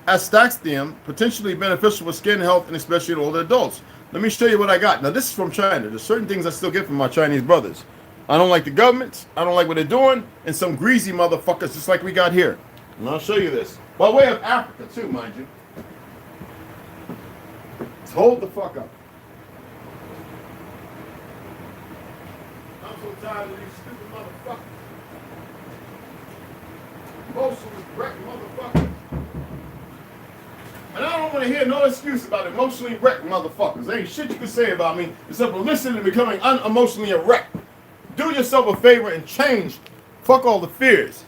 astaxanthin potentially beneficial for skin health and especially in older adults. Let me show you what I got. Now, this is from China. There's certain things I still get from my Chinese brothers. I don't like the governments. I don't like what they're doing. And some greasy motherfuckers just like we got here. And I'll show you this. By way of Africa, too, mind you. Let's hold the fuck up. I'm so tired of these stupid motherfuckers. Emotionally wrecked motherfuckers. And I don't want to hear no excuse about emotionally wrecked motherfuckers. There ain't shit you can say about me except for listening and becoming unemotionally wrecked. Do yourself a favor and change. Fuck all the fears.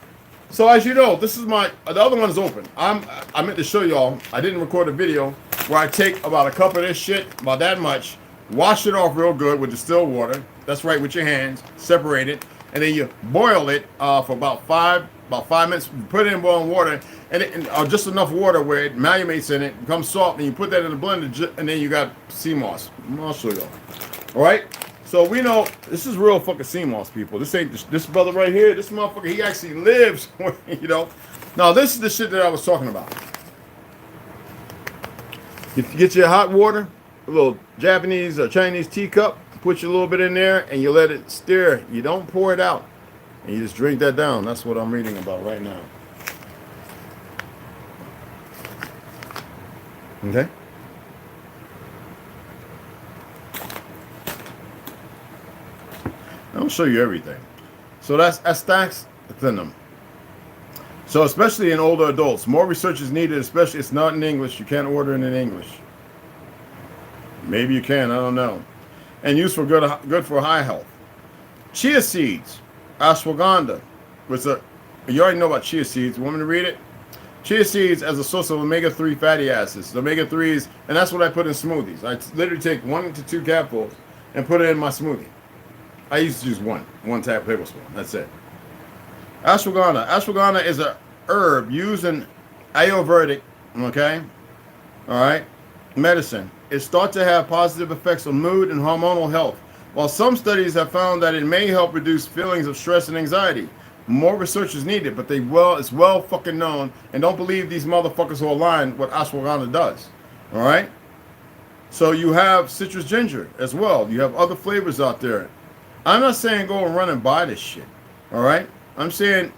So as you know, this is the other one is open. I meant to show y'all, I didn't record a video where I take about a cup of this shit, about that much, wash it off real good with distilled water, That's right, with your hands, separate it, and then you boil it for about 5 minutes. Put it in boiling water, and just enough water where it malleates in it, becomes soft, and you put that in the blender, and then you got sea moss. I'll show you. All right. So we know this is real fucking sea moss, people. This ain't this brother right here. This motherfucker, he actually lives. You know. Now this is the shit that I was talking about. You get your hot water, a little Japanese or Chinese teacup, put your little bit in there, and you let it stir. You don't pour it out, and you just drink that down. That's what I'm reading about right now. Okay. I'll show you everything. So that's stacks them. So especially in older adults, more research is needed. Especially, it's not in English. You can't order it in English. Maybe you can. I don't know. And used for good for high health. Chia seeds, ashwagandha. You already know about chia seeds. You want me to read it? Chia seeds as a source of omega-3 fatty acids. The omega-3s, and that's what I put in smoothies. I literally take 1 to 2 capfuls and put it in my smoothie. I used to use one tablespoon. That's it. Ashwagandha. Ashwagandha is a herb used in Ayurvedic, okay? All right? Medicine. It's thought to have positive effects on mood and hormonal health. While some studies have found that it may help reduce feelings of stress and anxiety. More research is needed, but it's well fucking known. And don't believe these motherfuckers who are lying what ashwagandha does. All right? So you have citrus ginger as well. You have other flavors out there. I'm not saying go and run and buy this shit. All right? I'm saying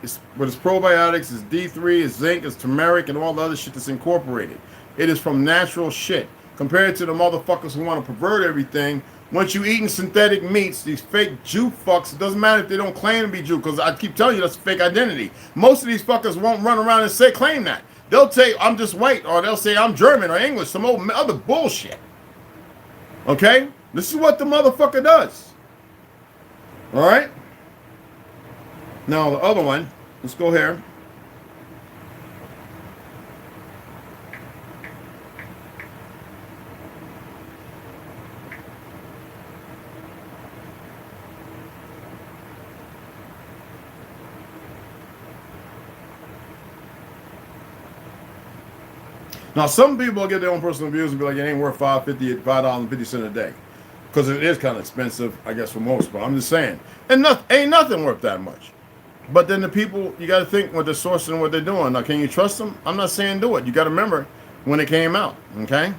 it's probiotics, it's D3, it's zinc, it's turmeric, and all the other shit that's incorporated. It is from natural shit. Compared to the motherfuckers who want to pervert everything. Once you eating synthetic meats, these fake Jew fucks, it doesn't matter if they don't claim to be Jew, because I keep telling you that's a fake identity. Most of these fuckers won't run around and claim that. They'll say, I'm just white, or they'll say, I'm German or English, some old other bullshit. Okay? This is what the motherfucker does. All right? Now, the other one, let's go here. Now, some people get their own personal views and be like, it ain't worth $5.50 a day. Because it is kind of expensive, I guess, for most. But I'm just saying. And ain't nothing worth that much. But then the people, you got to think what they're sourcing and what they're doing. Now, can you trust them? I'm not saying do it. You got to remember when it came out. Okay?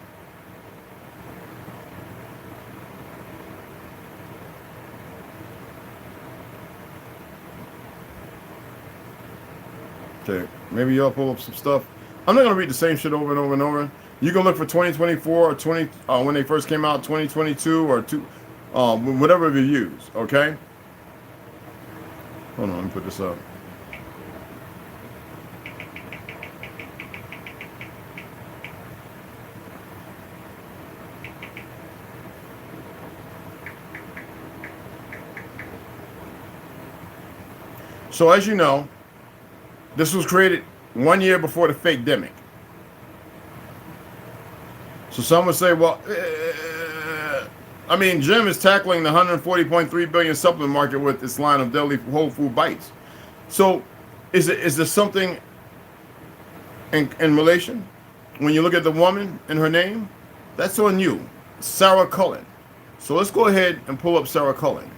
Okay. Maybe y'all pull up some stuff. I'm not going to read the same shit over and over and over. You can look for 2024 or when they first came out, 2022 or whatever you use, okay? Hold on, let me put this up. So as you know, this was created 1 year before the fake demic. So some would say, well, I mean, Jim is tackling the 140.3 billion supplement market with this line of deadly whole food bites. So is there something in relation? When you look at the woman and her name, that's on you, Sarah Cullen. So let's go ahead and pull up Sarah Cullen.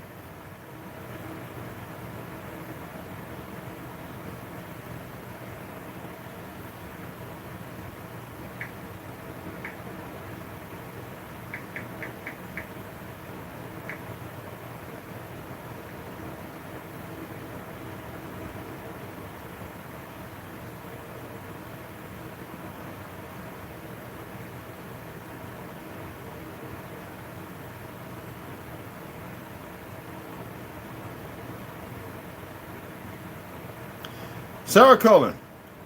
Sarah Cullen,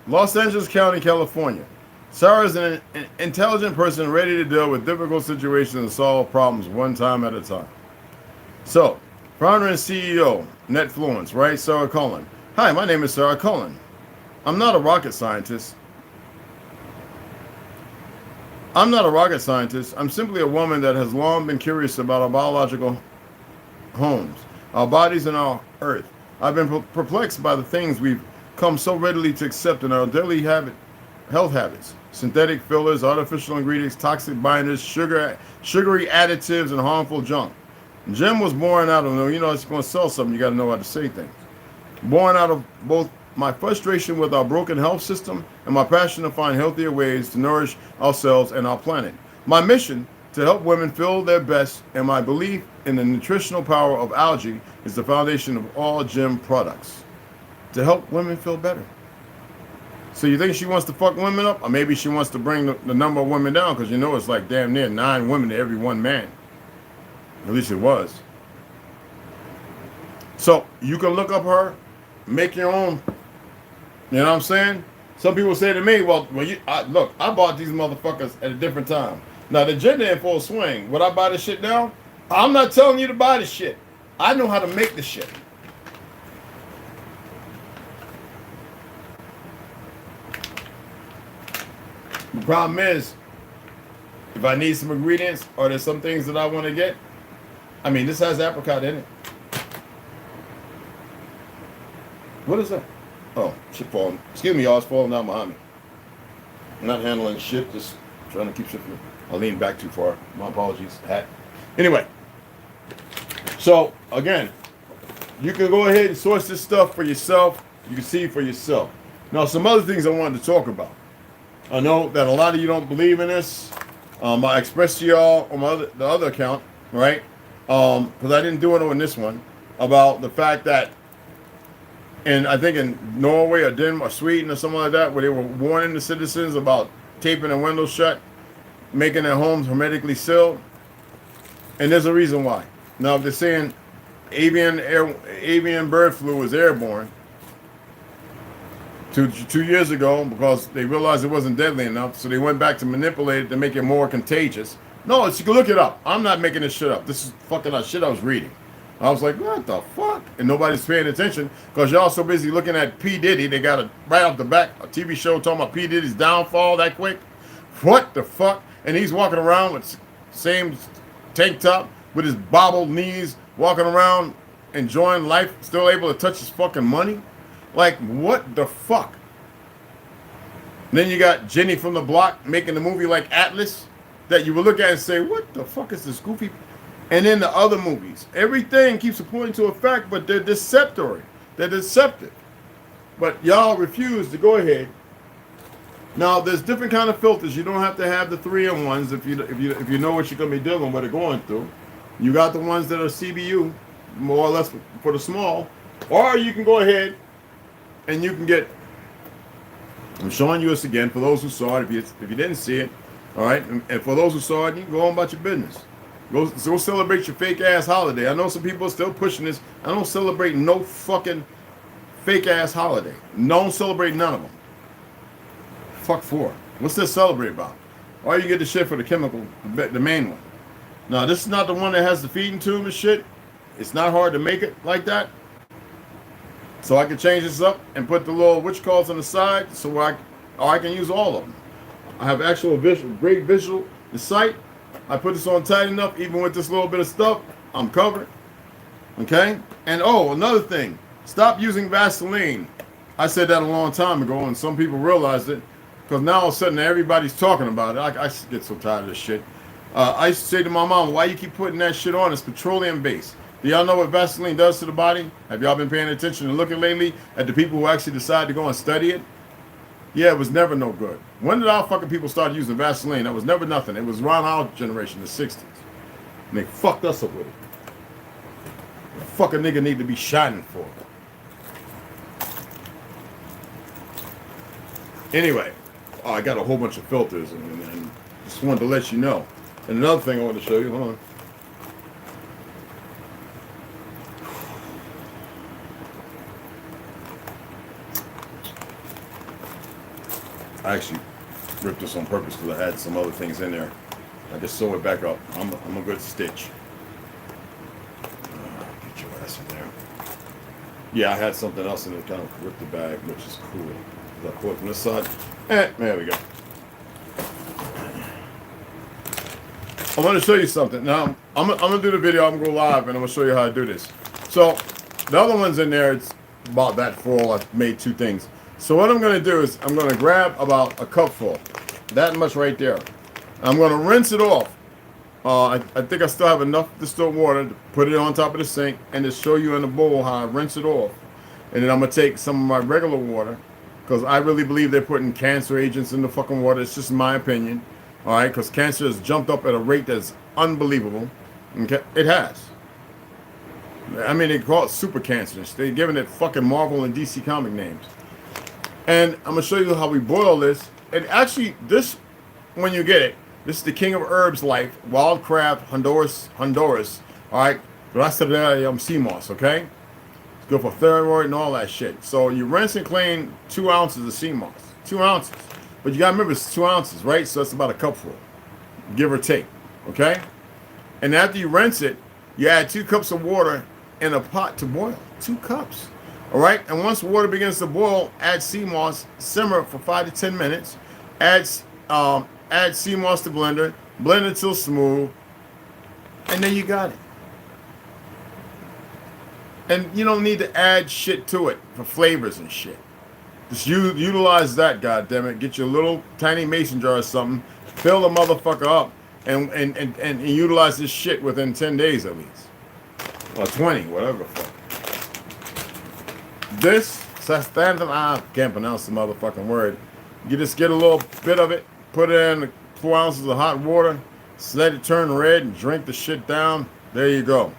Los Angeles County, California. Sarah is an intelligent person ready to deal with difficult situations and solve problems one time at a time. So, founder and CEO, Netfluence, right? Sarah Cullen. Hi, my name is Sarah Cullen. I'm not a rocket scientist. I'm simply a woman that has long been curious about our biological homes, our bodies, and our earth. I've been perplexed by the things we've come so readily to accept in our daily health habits. Synthetic fillers, artificial ingredients, toxic binders, sugary additives, and harmful junk. Jim was born out of, you know, it's going to sell something, you got to know how to say things. Born out of both my frustration with our broken health system and my passion to find healthier ways to nourish ourselves and our planet. My mission to help women feel their best, and my belief in the nutritional power of algae is the foundation of all Jim products. To help women feel better. So you think she wants to fuck women up? Or maybe she wants to bring the number of women down, because you know it's like damn near 9 women to every 1 man. At least it was. So you can look up her, make your own. You know what I'm saying? Some people say to me, well look, I bought these motherfuckers at a different time. Now the gender in full swing. Would I buy this shit now? I'm not telling you to buy the shit. I know how to make the shit. The problem is, if I need some ingredients or there's some things that I want to get, I mean, this has apricot in it. What is that? Oh, shit falling. Excuse me, y'all. It's falling down behind me. I'm not handling shit. Just trying to keep shit from. I leaned back too far. My apologies. Hat. Anyway. So, again, you can go ahead and source this stuff for yourself. You can see for yourself. Now, some other things I wanted to talk about. I know that a lot of you don't believe in this. I expressed to y'all on the other account, right? Because I didn't do it on this one, about the fact that, and I think in Norway or Denmark or Sweden or something like that, where they were warning the citizens about taping their windows shut, making their homes hermetically sealed. And there's a reason why. Now, if they're saying avian bird flu is airborne, 2 years ago, because they realized it wasn't deadly enough, so they went back to manipulate it to make it more contagious. No, you can look it up. I'm not making this shit up. This is fucking shit I was reading. I was like, what the fuck? And nobody's paying attention because y'all so busy looking at P. Diddy. They got it right off the back, a TV show talking about P. Diddy's downfall that quick. What the fuck? And he's walking around with same tank top with his bobbled knees, walking around enjoying life, still able to touch his fucking money. Like, what the fuck? And then you got Jenny from the Block making the movie like Atlas that you will look at and say, what the fuck is this goofy? And then the other movies. Everything keeps pointing to a fact, but they're deceptory. They're deceptive. But y'all refuse to go ahead. Now, there's different kind of filters. You don't have to have the 3-in-1s if you know what you're going to be dealing with or going through. You got the ones that are CBU, more or less for the small. Or you can go ahead and you can get, I'm showing you this again for those who saw it, if you didn't see it, all right? And for those who saw it, you can go on about your business. Go celebrate your fake-ass holiday. I know some people are still pushing this. I don't celebrate no fucking fake-ass holiday. Don't celebrate none of them. Fuck for. What's this celebrate about? Or you get the shit for the chemical, the main one. Now, this is not the one that has the feeding tube and shit. It's not hard to make it like that. So I can change this up and put the little witch calls on the side so I can use all of them. I have actual great visual sight. I put this on tight enough, even with this little bit of stuff, I'm covered. Okay? And another thing, stop using Vaseline. I said that a long time ago, and some people realized it, because now all of a sudden everybody's talking about it. I get so tired of this shit. I used to say to my mom, why you keep putting that shit on? It's petroleum based. Do y'all know what Vaseline does to the body? Have y'all been paying attention and looking lately at the people who actually decide to go and study it? Yeah, it was never no good. When did our fucking people start using Vaseline? That was never nothing. It was around our generation, the 60s. And they fucked us up with it. The fucking nigga need to be shining for it. Anyway, I got a whole bunch of filters and just wanted to let you know. And another thing I want to show you, hold on. I actually ripped this on purpose because I had some other things in there. I just sew it back up. I'm a good stitch. Get your ass in there. Yeah, I had something else in it, kind of ripped the bag, which is cool. I pull it from this side. There we go. I'm going to show you something. Now, I'm going to do the video. I'm going to go live, and I'm going to show you how to do this. So, the other one's in there. It's about that full. I've made 2 things. So, what I'm going to do is I'm going to grab about a cup full. That much right there. I'm going to rinse it off. I think I still have enough distilled water to put it on top of the sink and to show you in the bowl how I rinse it off. And then I'm going to take some of my regular water, because I really believe they're putting cancer agents in the fucking water. It's just my opinion. All right, because cancer has jumped up at a rate that's unbelievable. Okay, it has. I mean, they call it super cancerous. They're giving it fucking Marvel and DC comic names. And I'm going to show you how we boil this. And actually, this, when you get it, this is the King of Herbs Life, Wild Craft, Honduras. All right, Rasta de sea moss, okay? It's good for thyroid and all that shit. So you rinse and clean 2 ounces of sea moss. 2 ounces. But you gotta remember it's 2 ounces, right? So that's about a cupful, give or take, okay? And after you rinse it, you add 2 cups of water in a pot to boil. 2 cups, all right? And once water begins to boil, add sea moss, simmer for 5 to 10 minutes. Add sea moss to blender, blend it till smooth, and then you got it. And you don't need to add shit to it for flavors and shit. Just utilize that, goddammit. Get your little tiny mason jar or something, fill the motherfucker up, and utilize this shit within 10 days at least. Or 20, whatever the fuck. This, I can't pronounce the motherfucking word. You just get a little bit of it, put it in 4 ounces of hot water, let it turn red, and drink the shit down. There you go.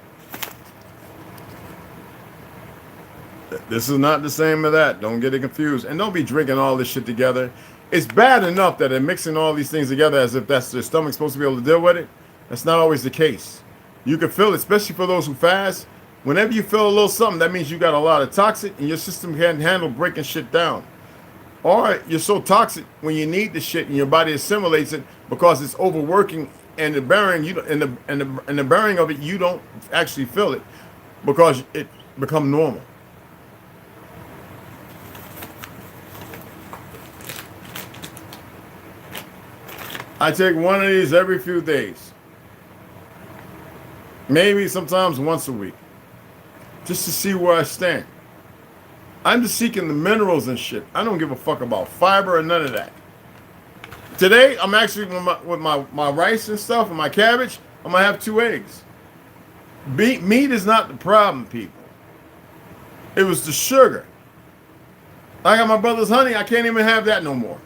This is not the same as that. Don't get it confused. And don't be drinking all this shit together. It's bad enough that they're mixing all these things together as if that's their stomach supposed to be able to deal with it. That's not always the case. You can feel it, especially for those who fast. Whenever you feel a little something, that means you got a lot of toxic and your system can't handle breaking shit down. Or you're so toxic when you need the shit and your body assimilates it because it's overworking, and the bearing the bearing of it, you don't actually feel it because it become normal. I take one of these every few days. Maybe sometimes once a week. Just to see where I stand. I'm just seeking the minerals and shit. I don't give a fuck about fiber or none of that. Today, I'm actually with my rice and stuff and my cabbage, I'm going to have 2 eggs. Meat is not the problem, people. It was the sugar. I got my brother's honey. I can't even have that no more.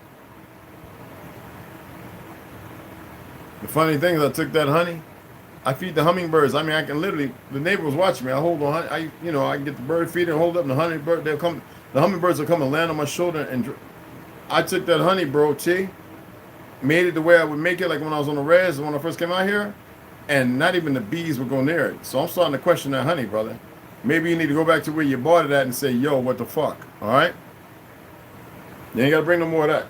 The funny thing is I took that honey. I feed the hummingbirds. I mean, I can literally, the neighbor was watching me. I hold the honey. I can get the bird feeder and hold up, and the honeybird, they'll come. The hummingbirds will come and land on my shoulder. And I took that honey, bro, made it the way I would make it, like when I was on the res, when I first came out here, and not even the bees would go near it. So I'm starting to question that honey, brother. Maybe you need to go back to where you bought it at and say, yo, what the fuck? All right? You ain't got to bring no more of that.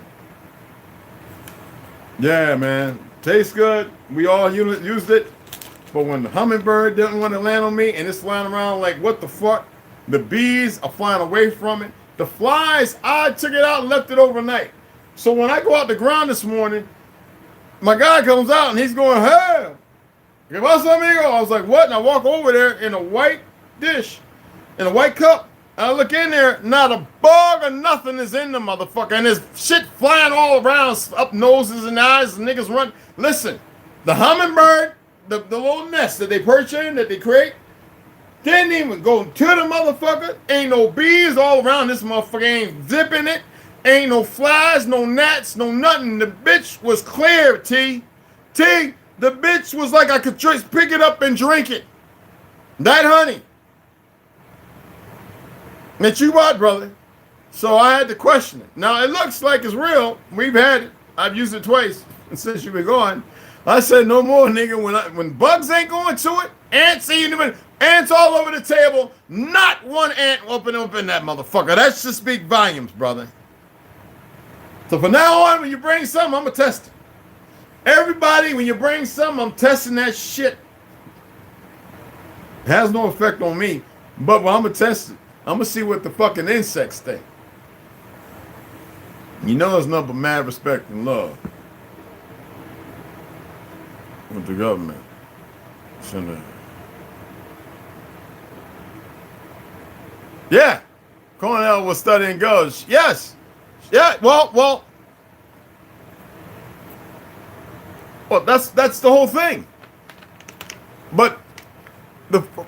Yeah, man. Tastes good. We all used it. But when the hummingbird didn't want to land on me and it's flying around like, what the fuck? The bees are flying away from it. The flies, I took it out and left it overnight. So when I go out the ground this morning, my guy comes out and he's going, hey, ¿qué pasa, amigo? I was like, what? And I walk over there in a white dish, in a white cup. And I look in there, not a bug or nothing is in the motherfucker. And there's shit flying all around, up noses and eyes, and niggas run. Listen, the hummingbird, the little nest that they perch in, that they create, didn't even go to the motherfucker. Ain't no bees all around this motherfucker. Ain't zipping it. Ain't no flies, no gnats, no nothing. The bitch was clear, T. The bitch was like I could just pick it up and drink it. That honey. That you bought, brother. So I had to question it. Now, it looks like it's real. We've had it. I've used it twice since you've been gone. I said, no more, nigga. When bugs ain't going to it, ants ain't even, ants all over the table, not one ant open that motherfucker. That should speak volumes, brother. So from now on, when you bring something, I'm going to test it. Everybody, when you bring something, I'm testing that shit. It has no effect on me, but I'm going to test it. I'm going to see what the fucking insects think. You know there's nothing but mad respect and love. with the government. Send it. Yeah. Cornell was studying girls. Yes. Yeah. Well, that's the whole thing. But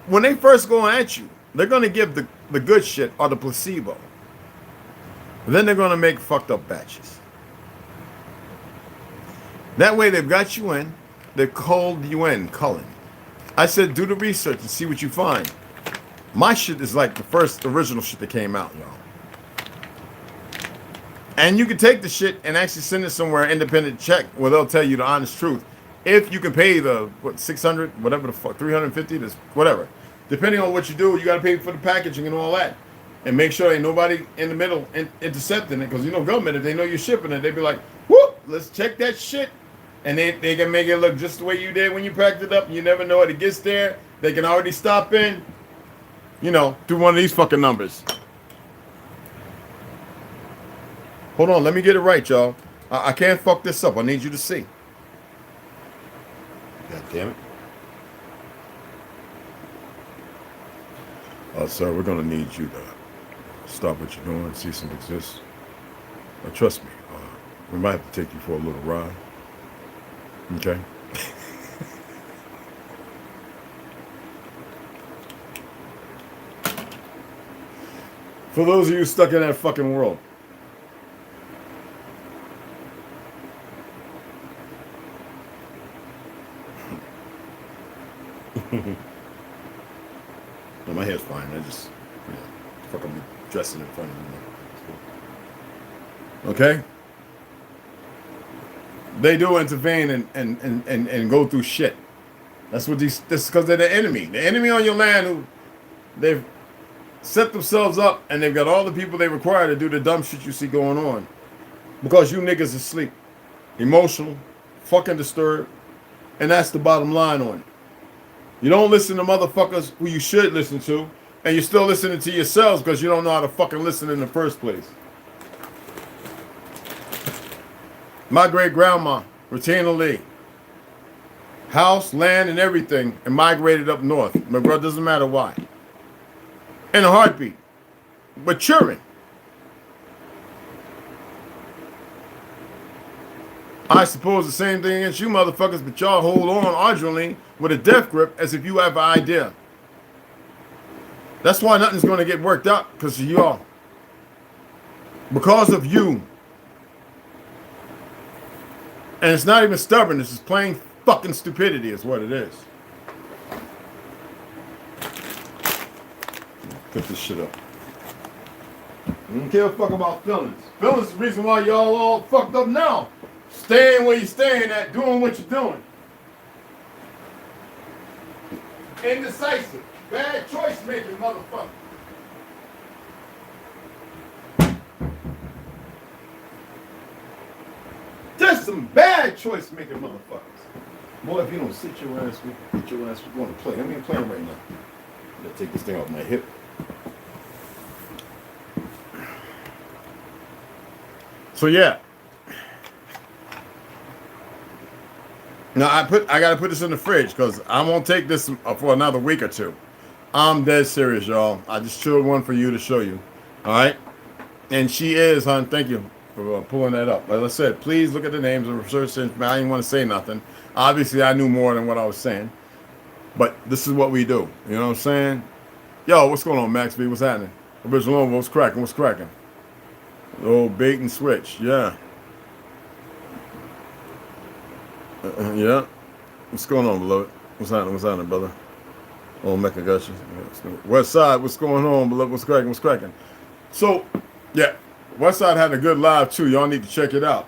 when they first go at you, they're gonna give the good shit or the placebo. Then they're gonna make fucked up batches. That way they've got you in. They've called you in, Cullen. I said, do the research and see what you find. My shit is like the first original shit that came out, y'all. And you can take the shit and actually send it somewhere, independent check, where they'll tell you the honest truth. If you can pay the, 600, whatever the fuck, 350, this, whatever. Depending on what you do, you got to pay for the packaging and all that. And make sure ain't nobody in the middle intercepting it. Because, government, if they know you're shipping it, they be like, whoop, let's check that shit. And they can make it look just the way you did when you packed it up. You never know it gets there. They can already stop in, do one of these fucking numbers. Hold on, let me get it right, y'all. I can't fuck this up. I need you to see. God damn it. Sir, we're going to need you to stop what you're doing and cease and desist. Trust me, we might have to take you for a little ride. Okay? For those of you stuck in that fucking world. No, my hair's fine. I just, fucking dressing in front of you. Okay? They do intervene and go through shit. That's what this is because they're the enemy. The enemy on your land who they've set themselves up and they've got all the people they require to do the dumb shit you see going on. Because you niggas are asleep. Emotional, fucking disturbed, and that's the bottom line on it. You don't listen to motherfuckers who you should listen to, and you're still listening to yourselves because you don't know how to fucking listen in the first place. My great-grandma, Retainer Lee, house, land, and everything, and migrated up north. My brother, doesn't matter why. In a heartbeat. Maturing. I suppose the same thing against you motherfuckers, but y'all hold on ardently with a death grip as if you have an idea. That's why nothing's going to get worked out, because of y'all. Because of you. And it's not even stubbornness, it's plain fucking stupidity is what it is. Put this shit up. I don't care a fuck about feelings. Feelings is the reason why y'all all fucked up now. Staying where you're staying at, doing what you're doing. Indecisive. Bad choice making, motherfucker. Just some bad choice making motherfuckers. Boy, if you don't sit your ass, get your ass, we're going to play. Let me play right now. I'm going to take this thing off my hip. So yeah. Now I gotta put this in the fridge because I won't take this for another week or two. I'm dead serious, y'all. I just chilled one for you to show you. All right. And she is, hon. Thank you for pulling that up. Like I said, please look at the names and research. I didn't want to say nothing. Obviously, I knew more than what I was saying. But this is what we do. You know what I'm saying? Yo, what's going on, Max B? What's happening? Original, what's cracking? What's cracking? Oh, bait and switch. Yeah. Yeah. What's going on, beloved? What's happening? What's happening, brother? Oh, Mecca got you. West Side, what's going on, beloved? What's cracking? What's cracking? So, yeah. West Side had a good live, too. Y'all need to check it out.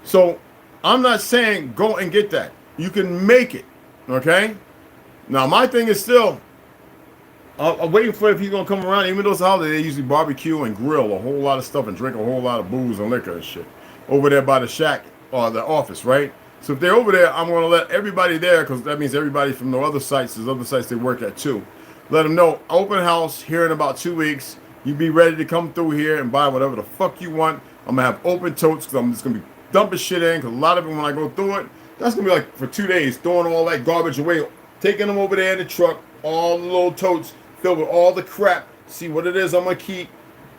So, I'm not saying go and get that. You can make it. Okay? Now, my thing is still, I'm waiting for if he's going to come around. Even though it's a holiday, they usually barbecue and grill a whole lot of stuff and drink a whole lot of booze and liquor and shit. Over there by the shack or the office, right? So if they're over there, I'm going to let everybody there, because that means everybody from the other sites, there's other sites they work at too. Let them know, open house here in about 2 weeks. You be ready to come through here and buy whatever the fuck you want. I'm going to have open totes because I'm just going to be dumping shit in, because a lot of it, when I go through it, That's gonna be like for 2 days, throwing all that garbage away, taking them over there in the truck, all the little totes filled with all the crap. See what it is I'm gonna keep,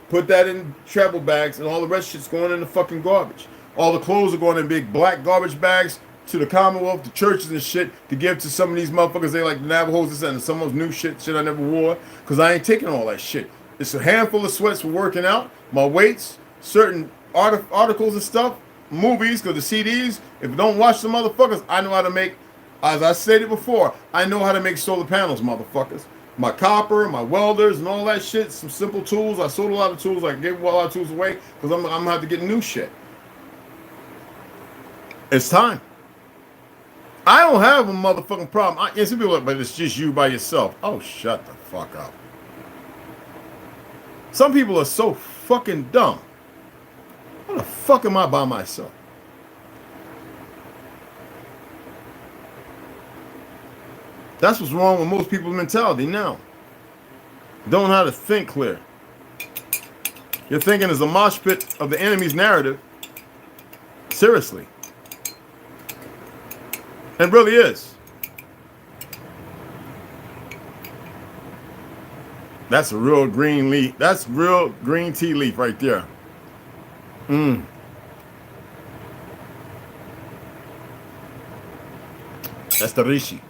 put that in travel bags, and all the rest shit's going in the fucking garbage. All the clothes are going in big black garbage bags to the Commonwealth, the churches and shit, to give to some of these motherfuckers. They like the Navajos and some of those new shit I never wore, because I ain't taking all that shit. It's a handful of sweats for working out, my weights, certain articles and stuff, movies, because the CDs, if you don't watch the motherfuckers, I know how to make, as I stated before, I know how to make solar panels, motherfuckers. My copper, my welders, and all that shit, some simple tools. I sold a lot of tools. I gave a lot of tools away because I'm going to have to get new shit. It's time. I don't have a motherfucking problem. Yes, people look, but it's just you by yourself. Oh, shut the fuck up. Some people are so fucking dumb. How the fuck am I by myself? That's what's wrong with most people's mentality now. Don't know how to think clear. Your thinking is a mosh pit of the enemy's narrative. Seriously. It really is. That's a real green leaf. That's real green tea leaf right there. That's the Rishi.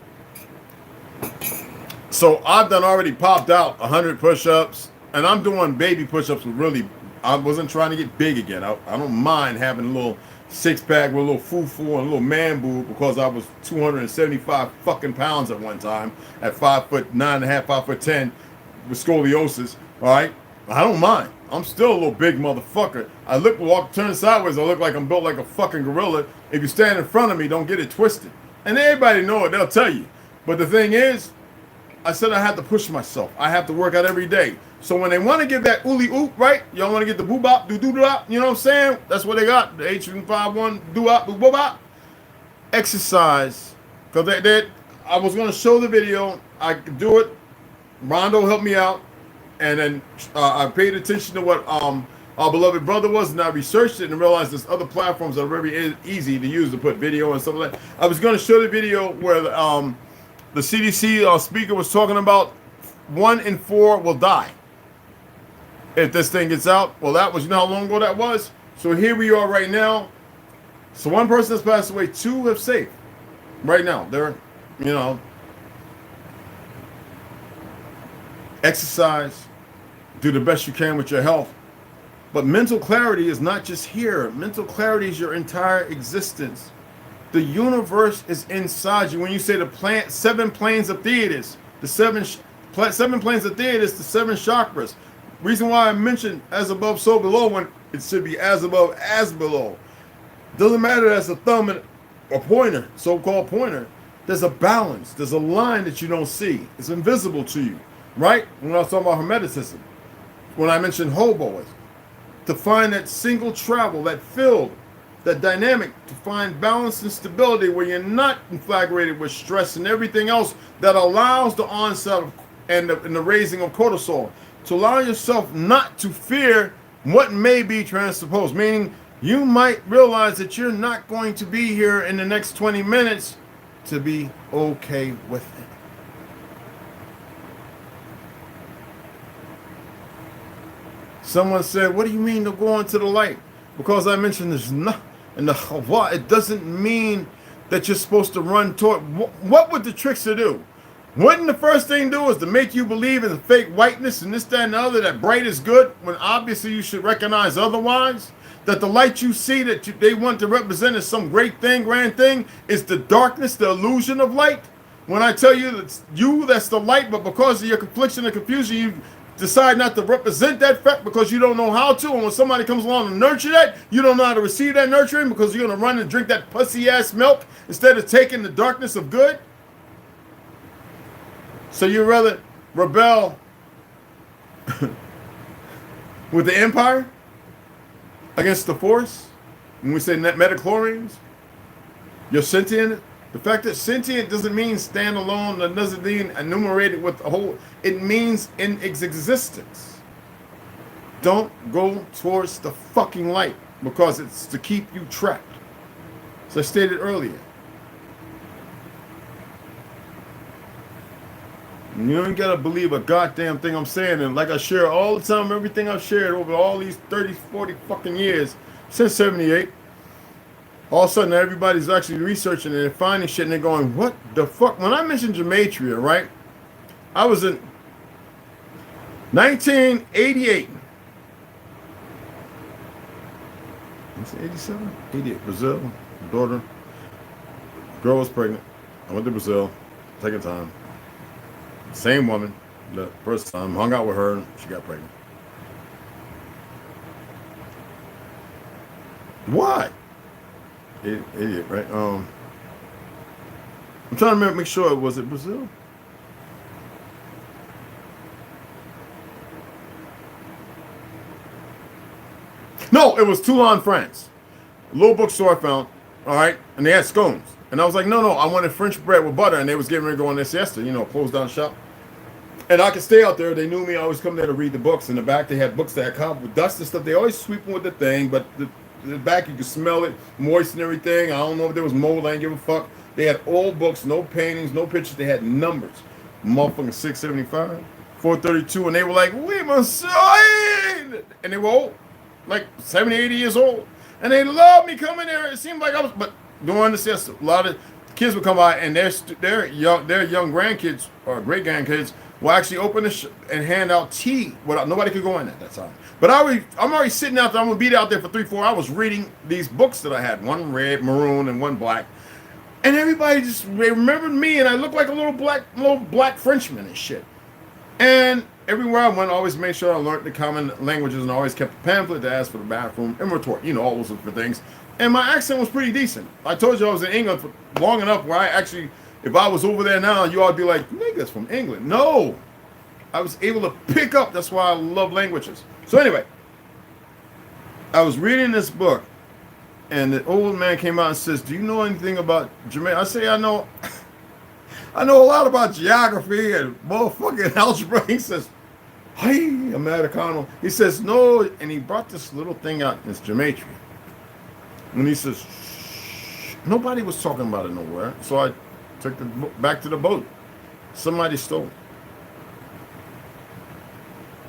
So I've done already popped out 100 push-ups, and I'm doing baby push-ups with really, I wasn't trying to get big again. I don't mind having a little six-pack with a little foo-foo and a little man boob, because I was 275 fucking pounds at one time at 5'9.5", 5'10", with scoliosis. All right, I don't mind. I'm still a little big motherfucker. I turn sideways, I look like I'm built like a fucking gorilla. If you stand in front of me, don't get it twisted. And everybody know it, they'll tell you. But the thing is, I said I have to push myself. I have to work out every day. So when they want to get that ooly oop, right? Y'all want to get the boo-bop, do-do-do-bop, you know what I'm saying? That's what they got. The H51 do-bop, boo-bop. Exercise. Because I was going to show the video. I could do it. Rondo helped me out. And then I paid attention to what our beloved brother was, and I researched it and realized there's other platforms that are very easy to use to put video and stuff like that. I was going to show the video where the CDC speaker was talking about 1 in 4 will die if this thing gets out. Well, that was, you know how long ago that was? So here we are right now. So 1 person has passed away, 2 have saved. Right now, they're, you know, exercise, do the best you can with your health. But mental clarity is not just here. Mental clarity is your entire existence. The universe is inside you. When you say the 7 planes of theaters, the 7 planes of theaters, the 7 chakras. Reason why I mentioned as above, so below, when it should be as above, as below. Doesn't matter as a thumb and a pointer, so-called pointer. There's a balance. There's a line that you don't see. It's invisible to you, right? When I was talking about Hermeticism, when I mentioned hoboism, to find that single travel, that field, that dynamic, to find balance and stability where you're not inflagrated with stress and everything else that allows the onset of, and the raising of cortisol, to allow yourself not to fear what may be transposed, meaning you might realize that you're not going to be here in the next 20 minutes, to be okay with it. Someone said, what do you mean to go into the light? Because I mentioned there's not in the Hawa, it doesn't mean that you're supposed to run toward. What would the trickster do? Wouldn't the first thing do is to make you believe in the fake whiteness and this, that, and the other, that bright is good, when obviously you should recognize otherwise? That the light you see that they want to represent as some great thing, grand thing, is the darkness, the illusion of light? When I tell you that that's the light, but because of your confliction and confusion, you decide not to represent that fact because you don't know how to, and when somebody comes along and nurture that, you don't know how to receive that nurturing because you're going to run and drink that pussy-ass milk instead of taking the darkness of good? So you rather rebel with the empire against the force? When we say metachlorines, you're sentient. The fact that sentient doesn't mean stand alone, that doesn't mean enumerated with a whole, it means in its existence. Don't go towards the fucking light because it's to keep you trapped. So I stated earlier, You don't gotta believe a goddamn thing I'm saying. And like I share all the time, everything I've shared over all these 30, 40 fucking years since 78. All of a sudden, everybody's actually researching and they're finding shit and they're going, what the fuck? When I mentioned gematria, right? I was in 1988. Was it 87? 88, Brazil. Daughter. Girl was pregnant. I went to Brazil. Second time. Same woman. The first time. Hung out with her. She got pregnant. Why? Idiot, right? I'm trying to remember, make sure. Was it Brazil? No, it was Toulon, France. A little bookstore I found, all right, and they had scones. And I was like, no, I wanted French bread with butter, and they was getting ready to go on their siesta, you know, closed down shop. And I could stay out there. They knew me. I always come there to read the books. In the back, they had books that had covered with dust and stuff. They always sweep them with the thing, but the back, you could smell it, moist and everything. I don't know if there was mold. I didn't give a fuck. They had old books, no paintings, no pictures. They had numbers. Motherfucking 675, 432, and they were like, we must sign. And they were old, like 70, 80 years old. And they loved me coming there. It seemed like I was, but during the siesta, a lot of kids would come by, and their young grandkids or great grandkids will actually open the and hand out tea without nobody could go in at that time. But I'm already sitting out there. I'm gonna be out there for 3-4 hours reading these books that I had, one red, maroon, and one black. And everybody they remembered me, and I looked like a little black Frenchman and shit. And everywhere I went, I always made sure I learned the common languages, and I always kept a pamphlet to ask for the bathroom and retort, you know, all those different things. And my accent was pretty decent. I told you I was in England for long enough where I actually, if I was over there now, you all be like, niggas from England. No, I was able to pick up. That's why I love languages. So anyway, I was reading this book, and the old man came out and says, do you know anything about Jamaica? I say, I know a lot about geography and motherfucking algebra. He says, hey, Americano. He says, no, and he brought this little thing out, it's gematria. And he says, shh. Nobody was talking about it nowhere. So I took the book back to the boat. Somebody stole it.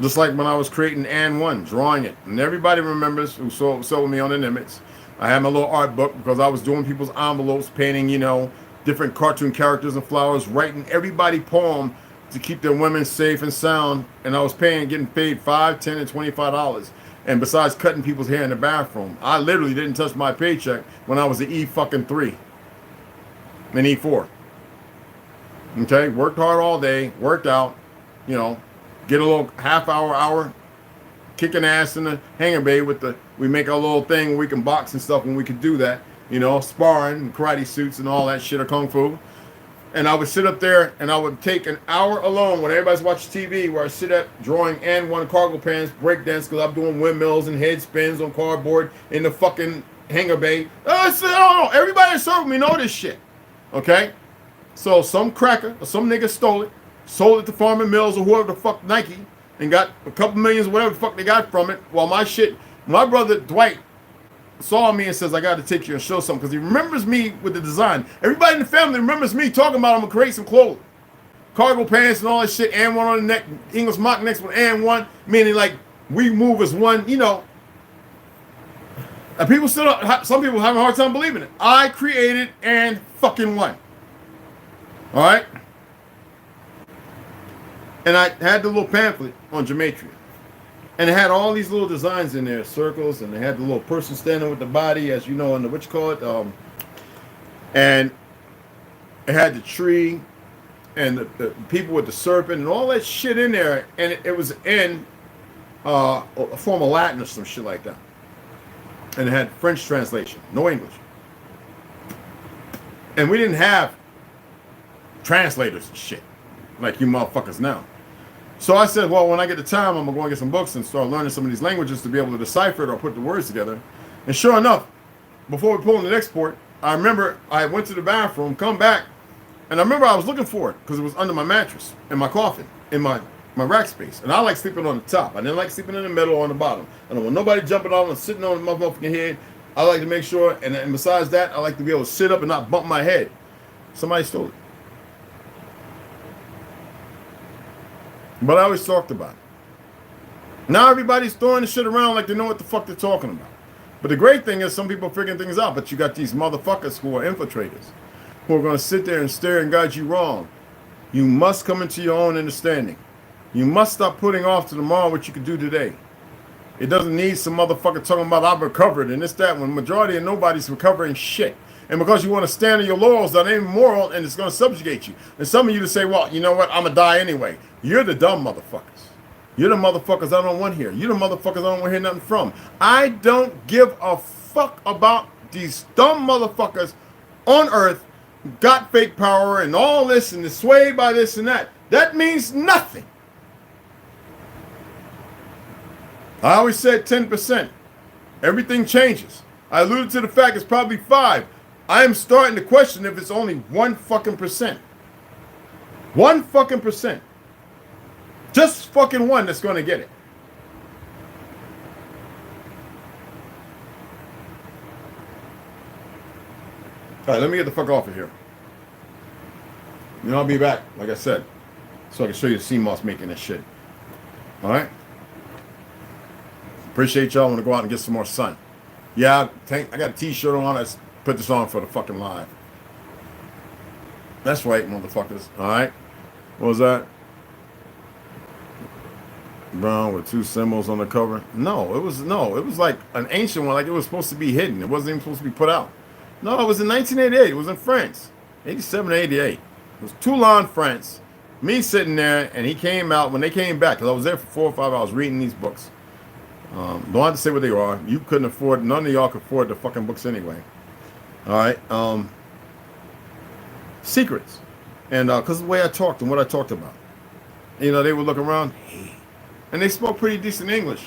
Just like when I was creating And One, drawing it. And everybody remembers who saw with me on the Nimitz. I had my little art book because I was doing people's envelopes, painting, you know, different cartoon characters and flowers, writing everybody poem to keep their women safe and sound. And I was getting paid $5, $10, and $25. And besides cutting people's hair in the bathroom, I literally didn't touch my paycheck when I was an E3 and E4. Okay, worked hard all day, worked out, you know, get a little hour, kicking ass in the hangar bay we make our little thing where we can box and stuff when we could do that, you know, sparring and karate suits and all that shit, or kung fu. And I would sit up there and I would take an hour alone when everybody's watching TV, where I sit up drawing And One cargo pants, breakdance, because I'm doing windmills and head spins on cardboard in the fucking hangar bay. I said, oh, no, everybody that served me know this shit. Okay? So some cracker or some nigga stole it, sold it to Farmer Mills or whoever the fuck, Nike, and got a couple millions, whatever the fuck they got from it. While my brother Dwight saw me and says, I got to take you and show something, because he remembers me with the design. Everybody in the family remembers me talking about I'm going to create some clothes. Cargo pants and all that shit, And One on the neck, English mock necks with And One, meaning like we move as one, you know. And people some people have a hard time believing it. I created And fucking One. All right? And I had the little pamphlet on gematria. And it had all these little designs in there, circles, and they had the little person standing with the body, as you know, in the, what you call it, and it had the tree, and the people with the serpent, and all that shit in there, and it was in a form of Latin or some shit like that. And it had French translation, no English. And we didn't have translators and shit, like you motherfuckers now. So I said, well, when I get the time, I'm going to go and get some books and start learning some of these languages to be able to decipher it or put the words together. And sure enough, before we pulled in the export, I remember I went to the bathroom, come back, and I remember I was looking for it because it was under my mattress, in my coffin, in my rack space. And I like sleeping on the top. I didn't like sleeping in the middle or on the bottom. I don't want nobody jumping on and sitting on my motherfucking head. I like to make sure, and besides that, I like to be able to sit up and not bump my head. Somebody stole it. But I always talked about it. Now everybody's throwing the shit around like they know what the fuck they're talking about. But the great thing is some people are figuring things out, but you got these motherfuckers who are infiltrators, who are going to sit there and stare and guide you wrong. You must come into your own understanding. You must stop putting off to tomorrow what you can do today. It doesn't need some motherfucker talking about I've recovered and this, that, when majority of nobody's recovering shit. And because you want to stand on your laurels, that ain't moral and it's going to subjugate you. And some of you to say, well, you know what, I'm going to die anyway. You're the dumb motherfuckers. You're the motherfuckers I don't want here. You're the motherfuckers I don't want to hear nothing from. I don't give a fuck about these dumb motherfuckers on earth who got fake power and all this and is swayed by this and that. That means nothing. I always said 10%. Everything changes. I alluded to the fact it's probably 5. I am starting to question if it's only 1 fucking percent. 1 fucking percent. Just fucking one that's going to get it. All right, let me get the fuck off of here. You know, I'll be back, like I said, so I can show you the sea moss making this shit. All right? Appreciate y'all. I'm going to go out and get some more sun. Yeah, I got a t-shirt on. I put this on for the fucking live. That's right, motherfuckers. All right? What was that? Brown with 2 symbols on the cover. No, it was like an ancient one, like it was supposed to be hidden. It wasn't even supposed to be put out. No, it was in 1988. It was in France. 87 or 88. It was Toulon, France. Me sitting there, and he came out when they came back, because I was there for 4 or 5 hours reading these books. Don't have to say what they are. You couldn't afford, none of y'all could afford the fucking books anyway. All right. Secrets. And because of the way I talked and what I talked about. You know, they would look around, hey. And they spoke pretty decent English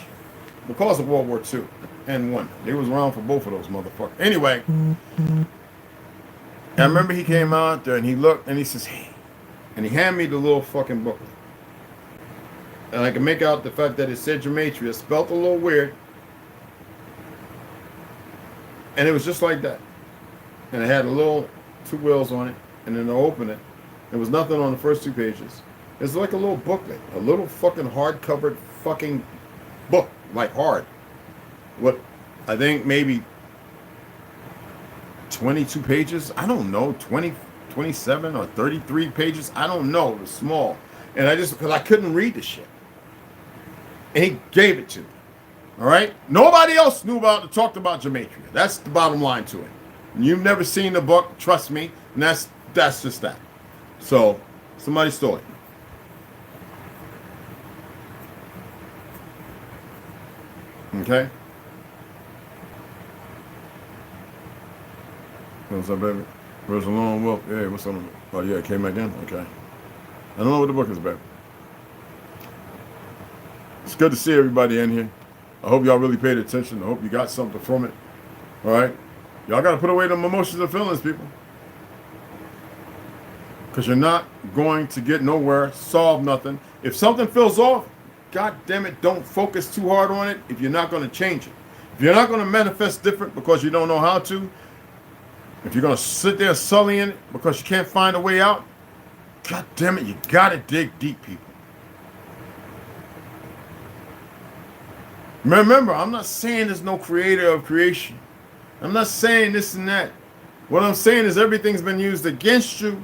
because of World War II and 1. They was around for both of those motherfuckers. Anyway, I remember he came out there and he looked and he says, hey. And he handed me the little fucking booklet. And I can make out the fact that it said gematria, spelt a little weird. And it was just like that. And it had a little 2 wheels on it. And then I opened it. There was nothing on the first 2 pages. It's like a little booklet, a little fucking hard-covered fucking book, like hard. What, I think maybe 22 pages? I don't know, 20, 27 or 33 pages? I don't know, it was small. And because I couldn't read the shit. And he gave it to me, all right? Nobody else knew talked about gematria. That's the bottom line to it. And you've never seen the book, trust me, and that's just that. So, somebody stole it. Okay. What's up, baby? Where's the lone wolf? Hey, what's up? Oh, yeah, it came back in? Okay. I don't know what the book is about. It's good to see everybody in here. I hope y'all really paid attention. I hope you got something from it. All right? Y'all got to put away them emotions and feelings, people. Because you're not going to get nowhere, solve nothing. If something feels off, God damn it, don't focus too hard on it if you're not going to change it. If you're not going to manifest different because you don't know how to, if you're going to sit there sullying it because you can't find a way out, God damn it, you got to dig deep, people. Remember, I'm not saying there's no creator of creation. I'm not saying this and that. What I'm saying is everything's been used against you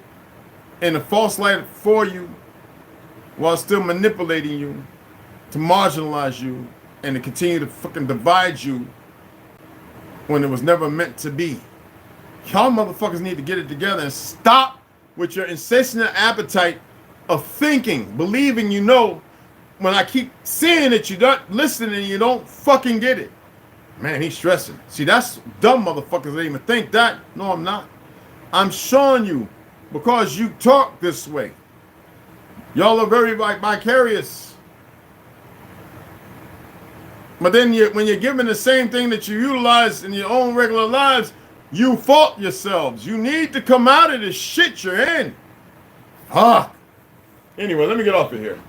in a false light for you while still manipulating you to marginalize you and to continue to fucking divide you when it was never meant to be. Y'all motherfuckers need to get it together and stop with your insatiable appetite of thinking, believing you know, when I keep seeing that you're not listening and you don't fucking get it. Man, he's stressing. See, that's dumb motherfuckers that even think that. No, I'm not. I'm showing you because you talk this way. Y'all are very vicarious. But then when you're given the same thing that you utilize in your own regular lives, you fault yourselves. You need to come out of the shit you're in. Fuck. Anyway, let me get off of here.